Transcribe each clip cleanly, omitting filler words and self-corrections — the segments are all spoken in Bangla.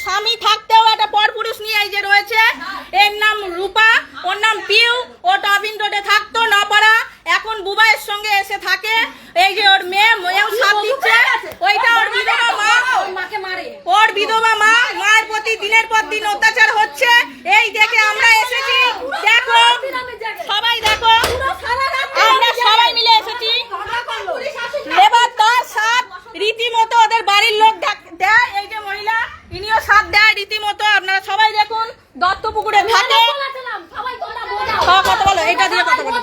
স্বামী থাকতেও একটা পরপুরুষ নিয়ে এই যে রয়েছে, এর নাম রূপা, ওর নাম পিউ, ও টবিন রোডে থাকতো নপাড়া, এখন বুবাইয়ের সঙ্গে এসে থাকে। এই যে ওর মেয়েও সাথ দিচ্ছে, ওইটা ওর বিধবা মা, ওর বিধবা মা, মায়ের প্রতি দিনের পর দিন অত্যাচার হচ্ছে। এই দেখে আমরা এসেছি, দেখো সবাই, দেখো আমরা সবাই মিলে এসেছি। এবার তার সাথ রীতিমতো ওদের বাড়ির লোক দেয়, এই যে মহিলা ইনিও সাথ দেয় রীতিমতো। আপনারা সবাই দেখুন, দত্তপুকুরে থাকে। কথা বলো, এটা দিয়ে কথা বলো।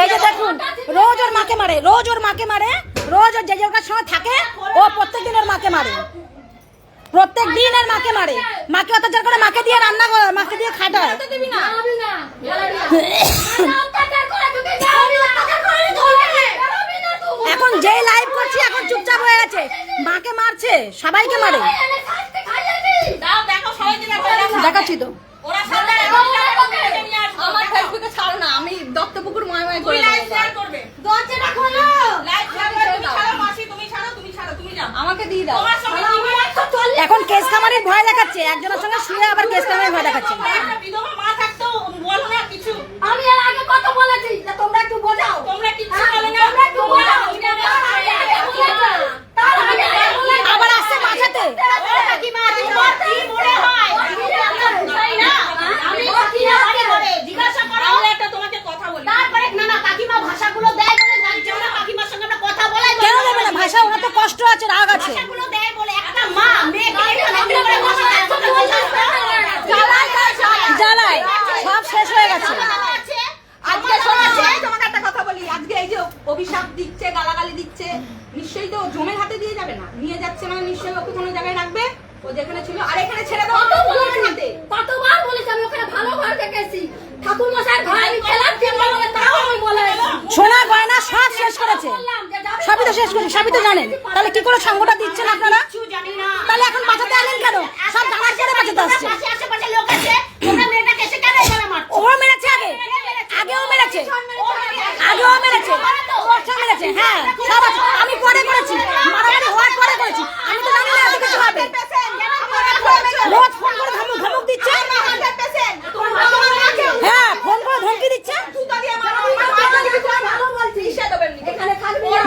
এই যে দেখুন, রোজ ওর মাকে মারে, রোজ ওর মাকে মারে, রোজ ওর যে কার সঙ্গে থাকে ও প্রত্যেক দিন ওর মাকে মারে, প্রত্যেক দিন এর মাকে মারে, মাকে অত্যাচার করে, মাকে দিয়ে রান্না করে, মাকে দিয়ে খাটায়। এখন যে লাইভ করছি এখন চুপচাপ হয়ে গেছে, মাকে মারছে, সবাইকে মারে। দেখাচ্ছি তো, আমার ফেসবুকে ছাড়ো না, আমি দত্তপুকুর ময় ময় করে করবে। দরজাটা খোলো, লাইভ ছাড়ো, মাসি তুমি ছাড়ো, তুমি ছাড়ো, তুমি যাও, আমাকে দিয়ে দাও। এখন কেস খামারির ভয় দেখাচ্ছে, একজনের সঙ্গে শুয়ে আবার কেস খামারির ভয় দেখাচ্ছে। একটা বিধবা মা থাকতো বলো না কিছু। আমি এর আগে কথা বলেছি যে তোমরা একটু বোঝাও, তোমরা কিছু বলে না, আবার আসছে বাঁচাতে। জিজ্ঞাসা করো, একটা তোমাকে কথা বলি। তারপরে না কাকিমা ভাষাগুলো দেয় বলে জানছো না, কাকিমার সঙ্গে আমরা কথা বলাই কেন দেবে না ভাষা? ওনার তো কষ্ট আছে, রাগ আছে। ভাষাগুলো দেয় বলে একটা মা মেয়েকে জ্বালায় সব শেষ হয়ে গেছে। আজকে শোনাচ্ছে, তোমাকে একটা কথা বলি, আজকে এই যে অভিশাপ দিচ্ছে, গালাগালি দিচ্ছে, নিশ্চয়ই তো জমের হাতে দিয়ে যাবে না, নিয়ে যাচ্ছে মানে নিশ্চয়ই ওকে কোনো জায়গায় রাখবে, ও যেখানে ছিল আর এখানে ছেড়ে দাও। কতবার বলেছি আমি ওখানে ভালো ঘর দেখেছি, ঠাকুর মশাই ঘর আমি খেলাম, তাও আমি বলে সোনা গয়না সব শেষ করেছে, সবই তো শেষ করেছে, সবই তো জানেন। তাহলে কি করে সঙ্গটা দিচ্ছেন আপনারা? জানি না, তাহলে এখন বাঁচাতে আনেন কেন? সব জানার পরে বাঁচাতে আসছে। আশেপাশে লোক আছে, তোমরা মেয়েটাকে এসে কেন এখানে মারছো? ও মেরেছে, আগেও মেরেছে, আগেও মেরেছে, মেরেছে। হ্যাঁ সব আছে, আমি পরে করেছি, মারামারি হওয়ার পরে করেছি, আমি তো জানি না এত কিছু হবে। রোজ ফোন করে ধমক দিচ্ছে, হ্যাঁ ফোন করে ধমকি দিচ্ছে,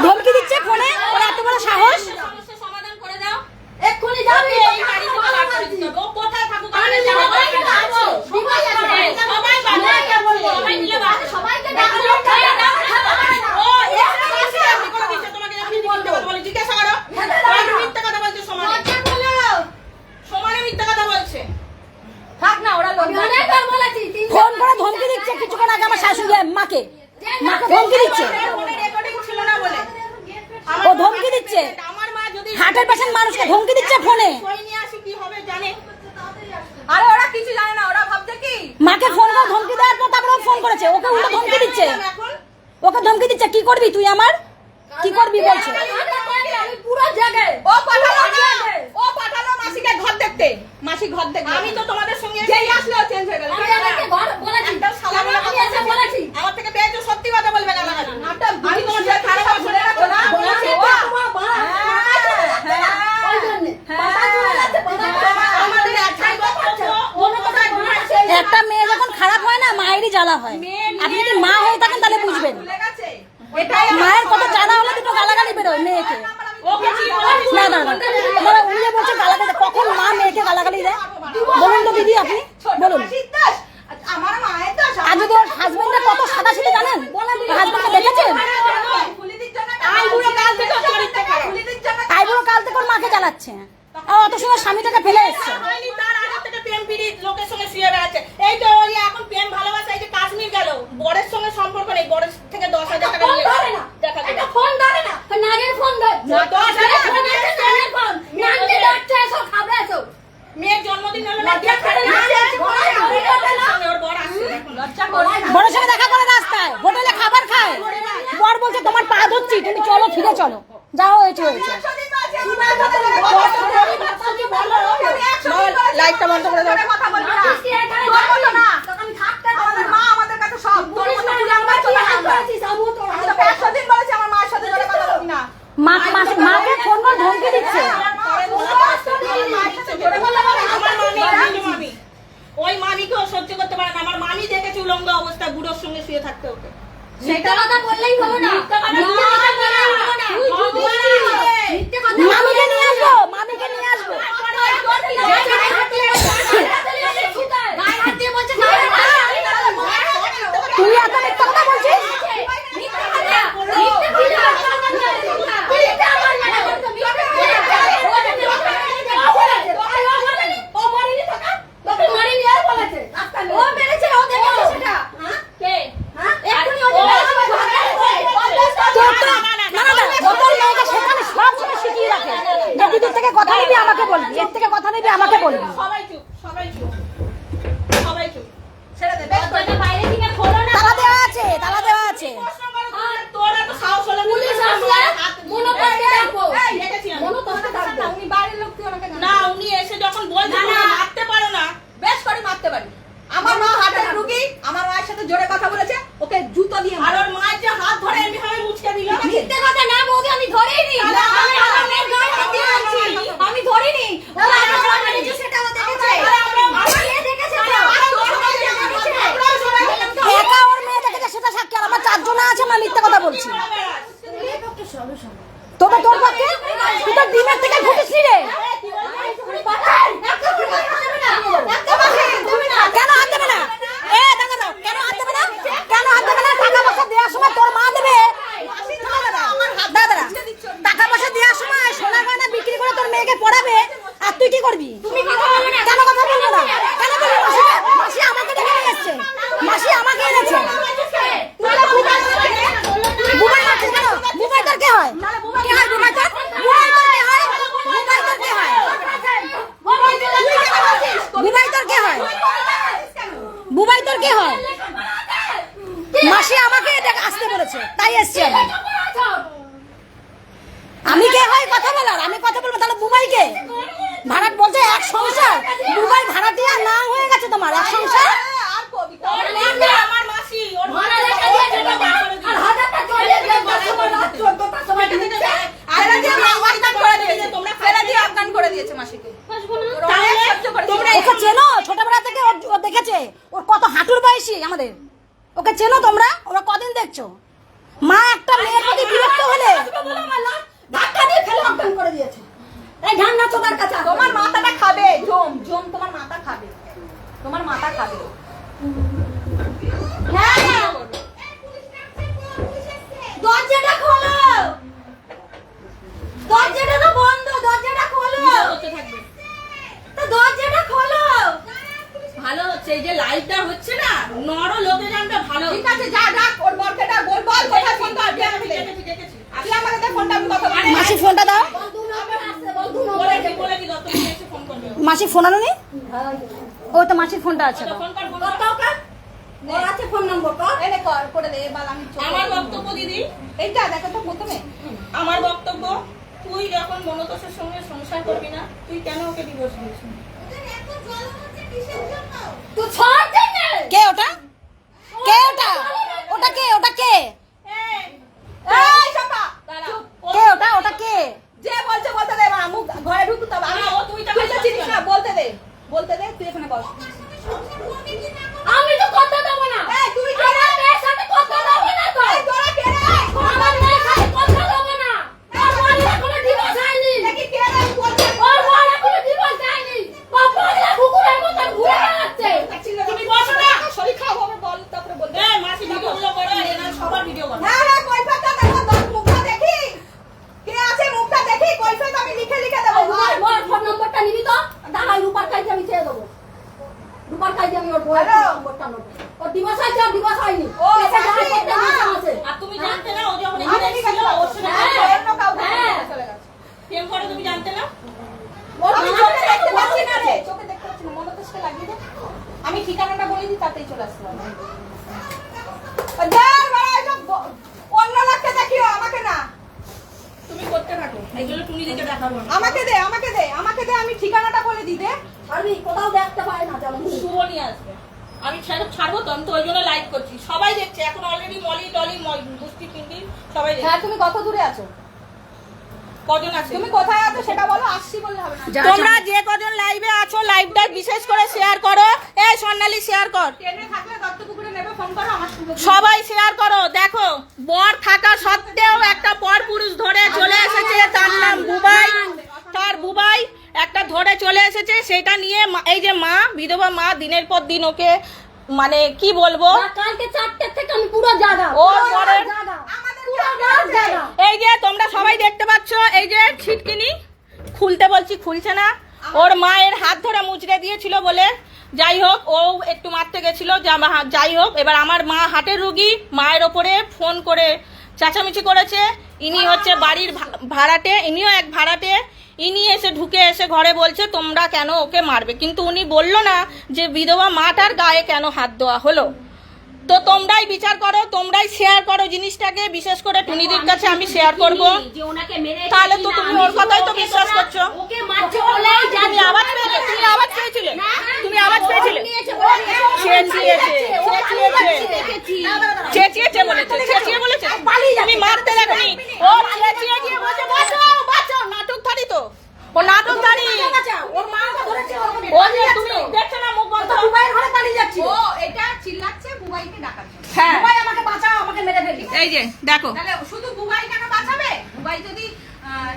ধমকি দিচ্ছে ফোনে, ওর এত বড় সাহস। সমাধান করে দাও, এক্ষুনি যাবি এই বাড়ি থেকে বার করে দিতে হবে। ও কোথায় থাকুক আমাদের জানা দরকার। সবাই মিলে সবাইকে ও এসে করে দিচ্ছে তোমাকে, আমি বলতে বলি জিজ্ঞাসা করো, আমি মিথ্যা কথা বলছে, সমানে মিথ্যা কথা বলছে। থাক না, ওরা লোক অনেকবার বলেছি, ফোন করে ধমকি দিচ্ছে, কিছুক্ষণ আগে আমার শাশুড়ি মাকে ধমকি দিচ্ছে, রেকর্ডিং ছিল না বলে ও ধমকি দিচ্ছে, আমার মা যদি হার্টের পেশেন্ট মানুষকে ধমকি দিচ্ছে ফোনে। কই নিয়ে আসি কি হবে জানে, আরে ওরা কিছু জানে না, ওরা ভাবছে কি মাকে ফোন করে ধমকি দেওয়ার পর তারপরে ফোন করেছে, ওকে উল্টো ধমকি দিচ্ছে, ওকে ধমকি দিচ্ছে, কি করবি তুই আমার, কি করবি বলছে। আমি পুরো জায়গায় ও পাঠালো মাসিকে ঘর দেখতে, মাসি ঘর দেখতে। আমি তো তোমাদের সঙ্গে যেই আসলে চেঞ্জ হয়ে গেল। আমি আমাকে ঘর বলেছি, আমি এসে বলেছি আমার থেকে পেয়েছো, সত্যি কথা বলবে না। আমি তোমার সাথে খারাপ কথা বলে রাখো না, বলেছি ও একটা মেয়ে যখন খারাপ হয় না, মায়েরই জ্বালা হয়। আপনি যদি মা হয়ে থাকেন তাহলে বুঝবেন, মায়ের কত জ্বালা হলে দুটো গালাগালি বেরোয় মেয়েকে। না না না, আপনারা উড়িয়ে বলছে গালাগালি, কখন মা মেয়েকে গালাগালি দেয় বলুন তো দিদি, আপনি বলুন। আর যদি ওর হাজবেন্ডের কত সাদা ছিল জানেন, হাজবেন্ডকে দেখেছেন, আইবুড়ো কাল থেকে ওর মাকে জ্বালাচ্ছে, আর অত সময় স্বামীটাকে ফেলে এসছে। এই তো এখন প্রেম ভালোবাসা, এই যে কাশ্মীর গেল, বরের সঙ্গে সম্পর্ক নেই, বরের থেকে 10,000 টাকা নিয়ে একটা ফোন ধরে না, নাগের ফোন ধরে 10,000 ফোন আছে, নাগের ফোন নাগকে ডাকছে, এসো খাবে এসো, মেয়ের জন্মদিন হলো লজ্জা করে না, ওর বর আসছে এখন লজ্জা করে না, বরের সঙ্গে দেখা করে রাস্তায়, হোটেলে খাবার খায়, বর বলছে তোমার পা ধরছি, তুমি চলো ফিরে চলো, যাও হয়েছে হয়েছে। লাইটটা বন্ধ করে দাও, কথা বলবি না, তোর মতো না, আমাদের মা আমাদের কাছে সব, তোর মতো বুড়ি আমরা চলে আসবো। আমি তো 100 দিন বলেছি আমার মায়ের সাথে কথা বলবি না। মাকে ফোন করে ধমকি দিচ্ছে। ওই মামিকেও সহ্য করতে পারে না। আমার মামি দেখেছে উলঙ্গ অবস্থায় বুড়োর সঙ্গে শুয়ে থাকতে ওকে। সেটা কথা বললেই হলো না, মামিকে নিয়ে আসবো, মামিকে নিয়ে আসবো। তুই এত মিথ্যা কথা বলছিস? দিদির থেকে কথা নিবি আমাকে বলবি, এর থেকে কথা নিবি আমাকে বলবি। সবাই চুপ, সবাই চুপ, সবাই চুপ। তালা দেওয়া আছে, তালা দেওয়া আছে। তোর এত সাহস হলে না, উনি এসে যখন বলছেন মারতে পারো না, বেশ করে মারতে পারি। আমার মা হাটের রুগী, আমার মায়ের সাথে জোরে কথা বলেছে, ওকে জুতো দিয়ে আর ওর মায়ের যে হাত ধরে এমনি ভাবে মুচকে দিল। মিথ্যে কথা না বৌদি, আমি ধরিনি, আমি আমার মেয়ের গায়ে হাত দিয়ে আনছি, আমি ধরিনি। ও আমার মেয়ে সেটা ও দেখেছে, আমার মেয়ে দেখেছে, একা ওর মেয়ে দেখেছে সেটা সাক্ষী, আর আমার 4 জন আছে, আমি মিথ্যা কথা বলছি। তবে তোর পক্ষে তুই তো ডিমের থেকে ঘুটিসনি রে। কেন হাত দেবে না? এ দাদা দাও, কেন হাত দেবে না? কেন হাত দেবে না? টাকা পয়সা দেওয়ার সময় তোর মা দেবে। দাদা টাকা পয়সা দেওয়ার সময় সোনা গয়না বিক্রি করে তোর মেয়েকে পড়াবে, আর তুই কি করবি? তুমি কথা বলবে না? কেন কথা বলবো না? কেন বলবো? মাসি আমাকে ডেকে নিয়ে এসেছে, মাসি আমাকে এনেছে। বুবাই মারছিস কেন? বুবাই তোর কে হয়? কে হয় বুবাই তোর? বুবাই তোর কে হয়? বুবাই তোর কে হয়? বুবাই তোর কে হয়? বুবাই তোর কে হয়? মাসি আমাকে আসতে বলেছে, তাই এসছি আমি। আমি কে হয় কথা বলার? আমি কথা বলবো, তাহলে বুবাইকে ভাড়াট বলছে এক সংসার, বুবাই ভাড়াটিয়া না হয়ে গেছে তোমার এক সংসার। আর কবিতা আমার মাসি ওর ভাড়া রেখে দিয়েছে তোমার, আর হাজারটা চলে যায়, 14টার সময় ঢুকছে। আর যে আফগান করে দিয়েছে, তোমরা ফেলে দিয়ে আফগান করে দিয়েছে মাসিকে। তোমরা ওকে চেনো? ছোটবেলা থেকে ও দেখেছে, ওর কত হাঁটুর বয়সী আমাদের। ওকে চেনো তোমরা? ওরা কদিন দেখছো? মা একটা মেয়ের প্রতি বিরক্ত হলে ধাক্কা দিয়ে ফেলে আফগান করে দিয়েছে। এই ঢান্না চোদার কাছে তোমার মাথাটা খাবে, জম জম তোমার মাথা খাবে, তোমার মাথা খাবে। হ্যাঁ, দরজাটা খোলো, দরজাটা তো বন্ধ, দরজাটা খোলো, করতে থাকবে। তো দরজাটা খোলো। ভালো হচ্ছে এই যে লাইভটা হচ্ছে না, নরো লোকে জানবে ভালো। ঠিক আছে, যা ডাক ওর বরকে ডাক, বল বল কোথায় ফোন করবি আমি দেখেছি, দেখেছি। আসলে আমাকে দে ফোনটা, আমি কথা বলি। মাসি ফোনটা দাও। বন্ধু নম্বর আসছে, বন্ধু বলেছি, বলেছি, দত্তকে এসে ফোন করবে। মাসি ফোন আনোনি? ওই তো মাসির ফোনটা আছে। তো ফোন কর, ফোন কর, কর। কর, ওর আছে ফোন নম্বর, কর। এনে কর করে দে, বাল আমি চলে আমার যাবো। বক্তব্য দিদি, এইটা দেখো তো প্রথমে আমার বক্তব্য, তুই যখন মনোতোষের সঙ্গে সংসার করবি না, তুই কেন ওকে ডিভোর্স দিয়েছিস? তুই ছাড় দে না। কে ওটা? কে ওটা? ওটা কে? ওটা কে? এই চাপা দাঁড়াও। কে ওটা? ওটা কে? যে বলছে বলতে দে, মা মুখ ঘরে ঢুকতে হবে। আমি না, ও তুই টাকা তুই তো চিনিস না, বলতে দে, বলতে দে, তুই এখানে বস। আমি তো কথা দেবো না। এই তুই কে? আমার মেয়ের সাথে কথা দেবো না তো। এই তোরা কে রে? আমার মেয়ের সাথে কথা দেবো না। ওর বর এখনো ডিভোর্স হয়নি। দেখি কে রে বলছে। ওর বর এখনো ডিভোর্স হয়নি। পাগলা কুকুরের মতো ঘুরে বেড়াচ্ছে। তুমি বসো না। শরীর খারাপ হবে বল, তারপরে বলতে। এই মাসি ভিডিওগুলো করো, এরা সবার ভিডিও করো। না না, কৈফিয়তটা দেখো, তোর মুখটা দেখি। কে আছে মুখটা দেখি, কৈফিয়ত আমি লিখে লিখে দেবো। ওর ফোন নম্বরটা নিবি তো? দাঁড়াই, রূপার কাছে আমি চেয়ে দেবো। রূপার কাছে আমি ওর বউয়ের ফোন নম্বরটা নেবো। ওর ডিভোর্স হয়েছে, ওর ডিভোর্স হয়নি। ও, এসে জানি দাঁড়ায় করতে না। বসে আছে। আর তুমি জানতে না ও যখন আমি এখানে ঠিক আছে, ছিল ওর সঙ্গে হ্যাঁ। অন্য কাউকে হ্যাঁ। চলে গেছে। প্রেম করে, তুমি জানতে না? ওর আমি মাথা চোখে দেখতে তো পাচ্ছি না রে, বসে। চোখে দেখতে পাচ্ছি না, মনোতোষকে লাগিয়ে দে। আমি ঠিকানাটা বলে দিই, তাতেই চলে আসলাম। যার বাড়া এসব অন্য লোককে দেখিও, আমাকে না। তুমি করতে থাকো, এগুলো টুনি দিকে দেখাবো না। আমাকে দে, আমাকে দে, আমাকে দে, আমি ঠিকানাটা বলে দিই দে। আমি কোথাও দেখতে পাই না যেমন। শুভ নিয়ে আসবে। আমি ছাড়বো তো, আমি তো ওই জন্য লাইভ করছি, সবাই দেখছে এখন অলরেডি। মলি টলি মুষ্টি পিন্ডি সবাই দেখছে। হ্যাঁ, তুমি কত দূরে আছো? কজন আছে? তুমি কোথায় আছো সেটা বলো, আসছি বললে হবে না। তোমরা যে কজন লাইভে আছো লাইভটা বিশেষ করে শেয়ার করো। এই স্বর্ণালী শেয়ার কর, ট্রেনে থাকলে দত্তপুকুরে নেবে, ফোন করো আমার সঙ্গে। সবাই শেয়ার করো। দেখো বর থাকা সত্ত্বেও একটা পর পুরুষ ধরে চলে এসেছে, তার নাম বুবাই। তার বুবাই একটা ধরে চলে এসেছে, সেটা নিয়ে এই যে মা, বিধবা মা দিনের পর দিন ওকে মানে কি বলবো, কালকে 4টে থেকে আমি পুরো জাগা, ওর পরের পুরো রাত জাগা। এই যে তোমরা সবাই দেখতে পাচ্ছ, এই যে ছিটকিনি খুলতে বলছি খুলছে না। ওর মায়ের হাত ধরে মুচড়ে দিয়েছিল বলে, যাই হোক ও একটু মারতে গেছিল, যাই হোক। এবার আমার মা হাটের রুগী, মায়ের ওপরে ফোন করে চেঁচামেচি করেছে। ইনি হচ্ছে বাড়ির ভাড়াটে, ইনিও এক ভাড়াটে। ইনি এসে ঢুকে এসে ঘরে বলছে তোমরা কেন ওকে মারবে, কিন্তু উনি বললো না যে বিধবা মাটার গায়ে কেন হাত দেওয়া হলো। তো তোমরাই বিচার করো, তোমরাই শেয়ার করো জিনিসটাকে, বিশেষ করে টুনিদির কাছে আমি শেয়ার করব। যে ওনাকে মেরে তাহলে তো তুমি ওর কথাই তো বিশ্বাস করছো। ওকে মারছে বলেই তুমি আওয়াজ পেয়েছিলে, তুমি আওয়াজ পেয়েছিলে, তুমি আওয়াজ পেয়েছিলে। চেঁচিয়েছে বলেছে, চেঁচিয়ে বলেছে, তুমি মারতে দেখনি। ও চেঁচিয়ে গিয়ে বলছে বাঁচাও বাঁচাও, নাটকধারী তো ও, নাটকধারী। ওর মা ওকে ধরেছে, ওকে ও যে তুমি দেখছো না মুখ বন্ধ। বুবাইয়ের ঘরে পালিয়ে যাচ্ছিল। ও এটা চিল্লাচ্ছে বুবাইকে ডাকার জন্য। হ্যাঁ বুবাই আমাকে বাঁচাও, আমাকে মেরে ফেললি। এই যে দেখো, তাহলে শুধু বুবাই কেন বাঁচাবে? বুবাই যদি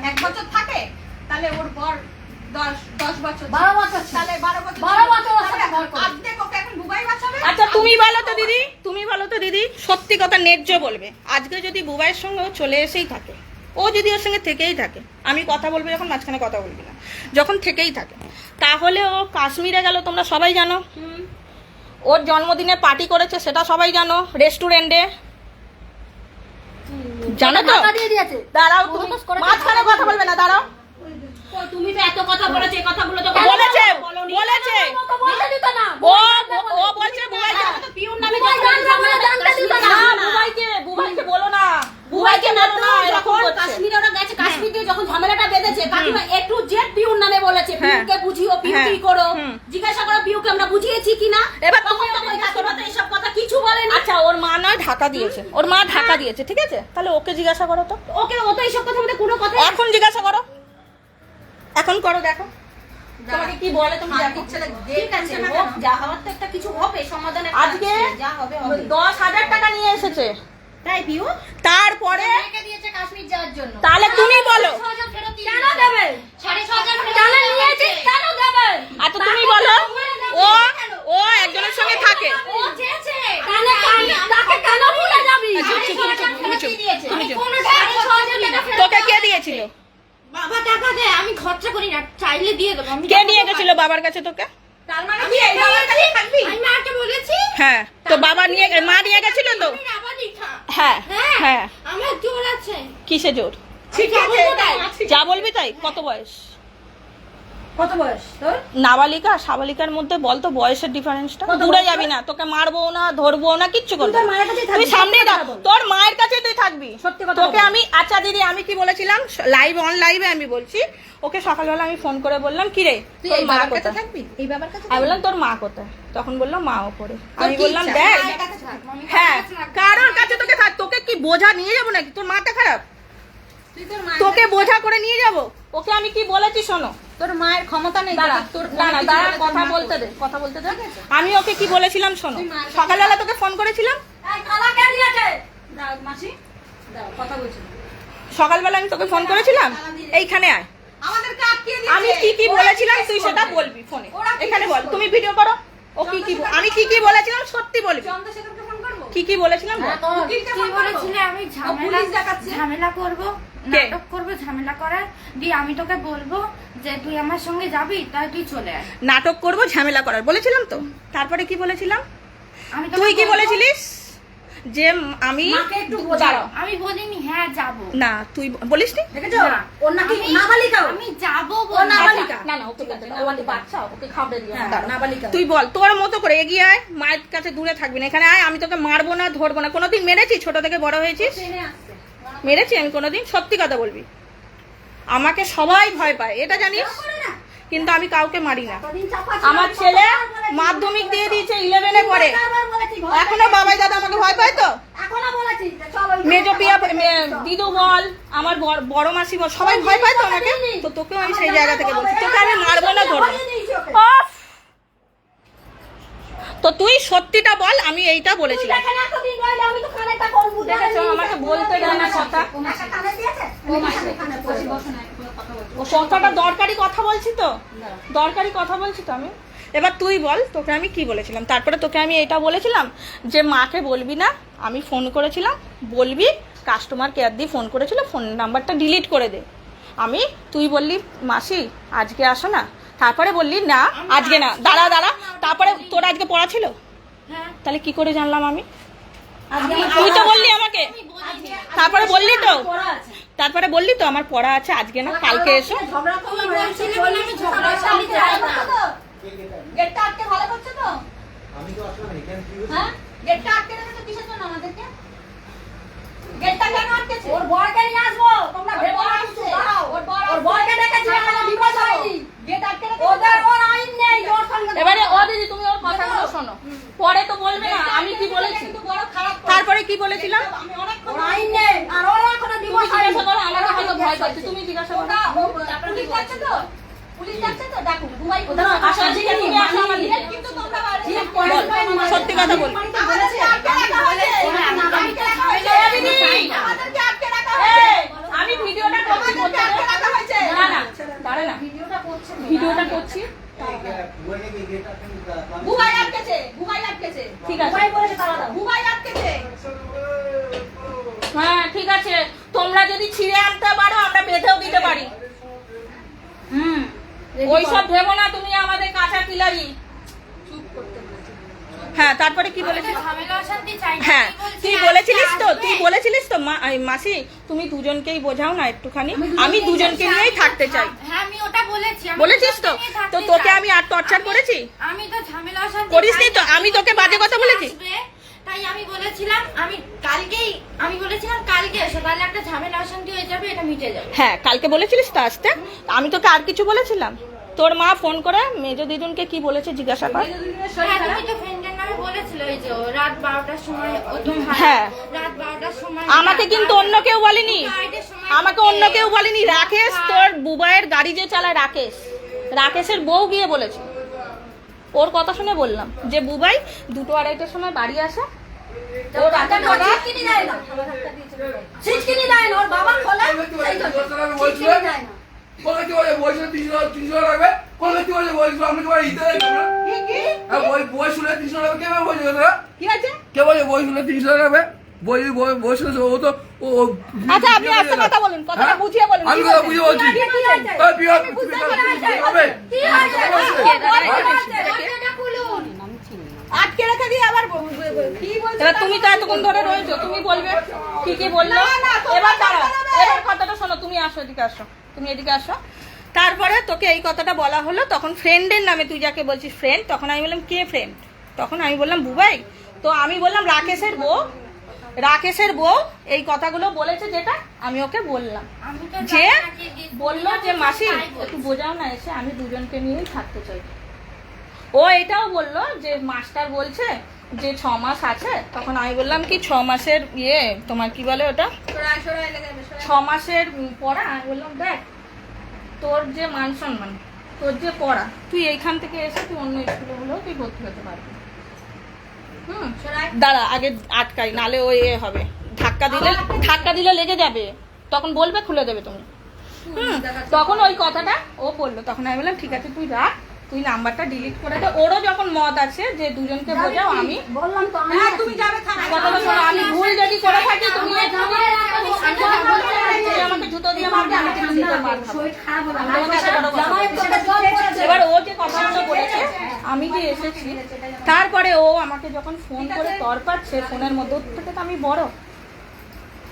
1 বছর থাকে তাহলে ওর বর 10 বছর, 12 বছর ছিল। তাহলে 12 বছর, 12 বছর ওর সাথে ঘর করে। অর্ধেক ওকে এখন বুবাই বাঁচাবে। আচ্ছা তুমি বলো তো দিদি, তুমি বলো তো দিদি, সত্যি কথা ন্যায্য বলবে। আজকে যদি বুবাইয়ের সঙ্গে ও চলে এসেই থাকে, ও যদি ওর সঙ্গে থেকেই থাকে, আমি কথা বলবো যখন, মাঝখানে কথা বলবি না, যখন থেকেই থাকে, তাহলে ও কাশ্মীরে গেল তোমরা সবাই জানো। ওর জন্মদিনে পার্টি করেছে সেটা সবাই জানো, রেস্টুরেন্টে, জানো তো? টাকা দিয়ে দিয়েছে। দাঁড়াও, তুমি মাঝখানে কথা বলবে না, দাঁড়াও। তুমি তো এত কথা বলেছো, এই কথাগুলো তো বলেছে, বলোনি। বলেছে। ওকে বলতে দিত না। ও ও বলছে বুবাইকে পিউন নামে জানতে দিত না। বুবাইকে বলো না, বুবাইকে বলো না, এরকম করছে। কাশ্মীরে ওরা গেছে, কাশ্মীর দিয়ে যখন ঝামেলাটা বেঁধেছে, কাকিমা A to Z পিউন নামে বলেছে। পিউকে বুঝিও, পিউ কি করো, জিজ্ঞাসা করো পিউকে আমরা বুঝিয়েছি কিনা। এবার তখন তো ওই কাকিমা তো এইসব কথা কিছু বলেনি। আচ্ছা ওর মা নয় ঢাকা দিয়েছে, ওর মা ঢাকা দিয়েছে, ঠিক আছে, তাহলে ওকে জিজ্ঞাসা করো তো, ওকে ও তো এইসব কথা বলতে কোনো কথা। এখন জিজ্ঞাসা করো, এখন করো, দেখো তোমাকে কি বলে, তুমি দেখো। ঠিক আছে, হোক, যা হওয়ার তো একটা কিছু হবে, সমাধান একটা আজকে আছে, যা হবে হবে। 10,000 টাকা নিয়ে এসেছে, তাই পিউ তারপরে রেখে দিয়েছে কাশ্মীর যাওয়ার জন্য। তাহলে তুমি বলো, কেন দেবে? 6,500 কেন নিয়েছে? কেন দেবে? আচ্ছা তুমি বলো, ও ও একজনের সঙ্গে থাকে। ও চেয়েছে। তাকে কেন ভুলে যাবি? তুমি চুপ, তুমি চুপ। কোনো 6,500 টাকা ফেরত তোকে কে দাও। দিয়েছিল? বাবা টাকা দে, আমি খরচা করি না, চাইলে দিয়ে দেবো। আমি কে নিয়ে গেছিল বাবার কাছে তোকে? তার মানে কি এই বাবার কাছে থাকবি? আমি মাকে বলেছি। হ্যাঁ, তো বাবা নিয়ে মা নিয়ে গেছিল তো? আমি আবারই খা। হ্যাঁ হ্যাঁ, আমার জোর আছে। কিসে জোর? ঠিক আছে, যা বলবি তাই। কত বয়স? কত বয়স তোর? নাবালিকা সাবালিকার মধ্যে বল তো বয়সের ডিফারেন্সটা। দূরে যাবি না, তোকে মারবো না, ধরবো না, কিচ্ছু করবো তোর মায়ের কাছেই তুই থাকবি, সামনে সত্যি দাও, কথা বল। তোর মায়ের কাছে তুই থাকবি। সত্যি কথা তোকে বল। আমি, আচ্ছা দিদি আমি কি বলেছিলাম লাইভ অন লাইভে আমি বলছি, ওকে সকালবেলা আমি ফোন করে বললাম কি রে তুই তোর এই মা বাবার কাছে কোথায়? থাকবি? এই বাবার কাছে আমি বললাম তোর মা কোথায়, তখন বললো মা ওপরে। তোর আমি কি বললাম ইচ্ছা? দেখ, মায়ের কাছে থাক, মামির হ্যাঁ কাছে থাক। কারোর কাছে তোকে থাক, তোকে কি বোঝা নিয়ে যাবো নাকি? তোর মাটা খারাপ, তুই তোর মা, তোকে বোঝা করে নিয়ে যাবো? ওকে আমি কি বলেছি শোনো, তোর মায়ের ক্ষমতা নেই। দাঁড়া, তোর দাঁড়া, কিছু দাঁড়া, বলে তোর কথা মা বলতে করবে। দে, কথা বলতে দে। আমি ওকে কি বলেছিলাম শোনো, তুই মার কাছে সকালবেলা তোকে ফোন করেছিলাম, এই খালা কে দিয়েছে? দাও মাসি, দাও কথা বলছি। সকালবেলা আমি তোকে ফোন করেছিলাম, এইখানে আয়। আমাদেরকে আটকিয়ে দিয়েছে। আমি কি কি ওরা বলেছিলাম জিজ্ঞেস তুই করবে। সেটা বলবি ফোনে, ওরা কি এখানে জিজ্ঞেস বল, করবে? তুমি ভিডিও করো। ও কি কি আমি কি কি বলেছিলাম সত্যি বলবি, চন্দ্রশেখরকে ফোন করবো? কি কি বলেছিলাম বল। উকিলকে কি ফোন করবো? বলেছিলে? আমি ও পুলিশ দেখাচ্ছে। ঝামেলা করব, নাটক করব, ঝামেলা করার দিয়ে আমি তোকে বলবো যে তুই আমার সঙ্গে যাবি, তাই তুই চলে আয়। নাটক করবো ঝামেলা করার বলেছিলাম তো, তারপরে কি বলেছিলাম, আমি তুই কি বলবো- বলেছিলিস যে আমি মাকে একটু বোঝাও। দাঁড়াও। আমি বলিনি হ্যাঁ যাবো। না তুই বলিসনি, দেখেছো? ওর নাকি নাবালিকা ও। আমি যাবো ও বললাম। নাবালিকা। না না ওকে বলতে না, ও অনেক বাচ্চা, ওকে খাবে দিও না, হ্যাঁ, দাঁড়া। নাবালিকা। তুই বল তোর মতো করে এগিয়ে আয়, মায়ের কাছে দূরে থাকবি না, এখানে আয়, আমি তোকে মারবো না, ধরবো না। কোনোদিন মেরেছি? ছোট থেকে বড় হয়েছিস, মেরেছি আমি কোনোদিন? সত্যি কথা বলবি, আমাকে সবাই ভয় পায় এটা জানিস, কিন্তু আমি কাউকে মারি না। কদিন চাপা ছিল, আমার ছেলে মাধ্যমিক দিয়ে দিয়েছে 11-এ পড়ে, এখনো বাবাই দাদা আমাকে ভয় পায় তো। এখনো বলেছি যে চলো মেজো পিয়া দিদু বল, আমার বড় মাসি বল, সবাই ভয় পায় তো আমাকে। তো তোকেও আমি সেই জায়গা থেকে বলছি, তোকে আমি মারবো না ধরবো। ওফ! তো তুই সত্যিটা বল, আমি এইটা বলেছিলাম। দেখেন এতদিন রইলে আমি তো কানেরটা করবো। দেখেছো আমাকে বলতে দেয় না কথা। একটা কানে দিয়েছে? কানে পড়ে। ও কথাটা দরকারি কথা বলছি তো, দরকারি কথা বলছি তো আমি। এবার তুই বল তোকে আমি কি বলেছিলাম। তারপরে তোকে আমি এটা বলেছিলাম যে মাকে বলবি না, আমি ফোন করেছিলাম, বলবি কাস্টমার কেয়ার দিয়ে ফোন করেছিল, ফোন নাম্বারটা ডিলিট করে দে। তুই বললি মাসি আজকে আসো না, তারপরে বললি না আজকে না, দাঁড়া, তারপরে তোর আজকে পড়া ছিল, তাহলে কি করে জানলাম আমি? তুই তো বললি আমাকে, তারপরে বললি তো, তারপরে বললি তো আমার পড়া আছে আজকে না, কালকে এসো। ঝগড়া করলে বলছিলে বলে আমি ঝগড়া চালিয়ে যাই না। গেটটা আটকে ভালো করছে তো? আমি তো আসলে এখানে কি হয়েছে? হ্যাঁ? গেটটা আটকে রেখেছো কিসের জন্য আমাদেরকে? গেটটা কেন আটকেছে? ওর বরকে নিয়ে আসবো। তোমরা ভেবো না কিছু। দাঁড়াও। ওর বরকে ডেকেছি, এখানে বিপদ হয়নি। গেট আটকে রেখেছো। ওর আইন নেই, ওর সঙ্গে। এবারে ও দিদি তুমি ওর কথাগুলো শোনো, পরে তো বলবে না আমি কি বলেছি। তারপরে কি বলেছিলাম? ওর আইন নেই, আর ওর এখনো বিপদ হয়নি। জিজ্ঞাসা করো, আমার হয়তো ভয় পাচ্ছে, তুমি জিজ্ঞাসা করো। পুলিশ যাচ্ছে তো? পুলিশ যাচ্ছে তো? দেখো, দুবাই আসো, আজকে তুমি আসো আমার দিকে। কিন্তু তোমরা বাড়ি বল, সত্যি কথা বল। আমাদেরকে আটকে রাখা হয়েছে। আমাদেরকে রাখা হয়েছে। দিদি, আমাদেরকে আটকে রাখা এই, হয়েছে। আমি ভিডিওটা করছি, করতে দে। রাখা হয়েছে। না না দাঁড়া না, ভিডিওটা করছে। ভিডিওটা করছি। বুয়াইনে গিয়ে গেট আটকে বুবাই আটকেছে, বুবাই আটকেছে। ঠিক আছে, বুবাই বলেছে তারা দাও। বুবাই আটকেছে। হ্যাঁ ঠিক আছে, তোমরা যদি ছিঁড়ে আনতে পারো আমরা বেঁধেও দিতে পারি। ওইসব ভেবো না তুমি আমাদের কাঁচা কিলারি। হ্যাঁ তারপরে কি বলেছিস? হ্যাঁ তুই বলেছিলিস তো মাসি তুমি দুজনকেই বোঝাও না একটুখানি, আমি দুজনকে নিয়েই থাকতে চাই। হ্যাঁ আমি ওটা বলেছি। বলেছিস তো? তো তোকে আমি আর টর্চার করেছি? আমি তো ঝামেলা অশান্তি করিসনি তো? চাই না। আমি তোকে বাজে কথা বলেছি? আসবে, তাই আমি বলেছিলাম কালকে এসো, তাহলে একটা ঝামেলা অশান্তি হয়ে যাবে, এটা মিটে যাবে। হ্যাঁ কালকে বলেছিলিস তো আসতে? আমি তোকে আর কিছু বলেছিলাম? তোর মা ফোন করে মেজো দিদুনকে কি বলেছে জিজ্ঞাসা কর। হ্যাঁ তুমি তো ফ্রেন্ডের নামে বলেছিলে ওই যে ও রাত 12টার সময় ও তো হ্যাঁ রাত 12টার সময় আমাকে কিন্তু অন্য কেউ বলেনি, আমাকে অন্য কেউ বলেনি। রাকেশ তোর বুবাইয়ের গাড়ি যে চালায় রাকেশের বউ গিয়ে বলেছে, ওর কথা শুনে বললাম যে বুবাই 2-2:30টার সময় বাড়ি আসে। ও রাতে কটা ছিটকিনি দেয় না। ছিটকিনি দেয় না, ওর বাবা খোলে। সেই জন্য। ছিটকিনি দেয় না। কলকাতা বলে বয়স 300 রাখবে, কলকাতা বলে বয়স আমরা কি ইতে তোমরা হ্যাঁ বই শুনে 300 রাখবে, কে বলছে তোরা? কি আছে? কে বলে বই শুনে 300 রাখবে? বই শুনে ও তো ও আচ্ছা আপনি আস্তে কথা বলুন, কথাটা বুঝিয়ে বলুন। আমি কথা বুঝিয়ে বলছি। এই বিয়ে হবে কি হয়েছে? দরজাটা খুলুন। আটকে রেখে দিয়ে আবার কি বলছো? এবার তুমি তো এতক্ষণ ধরে রয়েছো, তুমি বলবে কি বললো। এবার দাঁড়াও, এবার কথাটা শোনো, তুমি আসো এদিকে, আসো তুমি এদিকে আসো। তারপরে তোকে এই কথাটা বলা হলো, তখন ফ্রেন্ডের নামে তুই যাকে বলছিস ফ্রেন্ড, তখন আমি বললাম কে ফ্রেন্ড? তখন আমি বললাম বুবাই। তো আমি বললাম রাকেশের বউ এই কথাগুলো বলেছে, যেটা আমি ওকে বললাম আমি তো যে জানি না কে কি বললো যে মাসি তাই বলছি। একটু বোঝাও না এসে, আমি দুজনকে নিয়েই থাকতে চাই। ও এটাও বললো যে মাস্টার বলছে যে 6 মাস আছে। তখন আমি বললাম কি 6 মাসের তোমার কি বলে ওটা, 6 মাসের পড়া। আমি বললাম দেখ তোর যে মান সম্মান, তোর যে পড়া, তুই এইখান থেকে এসে তুই অন্য স্কুলে হলেও তুই ভর্তি হতে পারবি। দাঁড়া আগে আটকাই, নালে ওই হবে, ধাক্কা দিলে লেগে যাবে, তখন বলবে খুলে দেবে তুমি। তখন ওই কথাটা ও বললো, তখন আমি বললাম ঠিক আছে তুই রাখ, তুই নাম্বারটা ডিলিট করে দে। ওরও যখন মত আছে যে দুজনকে বোঝাও, আমি বললাম তো আমি তুমি যাবে কথাটা শোনো, আমি ভুল যদি করে থাকি তুমি আমাকে জুতো দিয়ে মারবে, আমি কিন্তু মারবো। শরীর খারাপ হলো। আমি তোমাকে একটা বড় কথা জামাই বলছি। তোকে জল করেছে। এবার ও যে কথাটা বলেছে, আমি যে এসেছি, তারপরে ও আমাকে যখন ফোন করে তর পাচ্ছে ফোনের মধ্যে, ওর থেকে তো আমি বড়।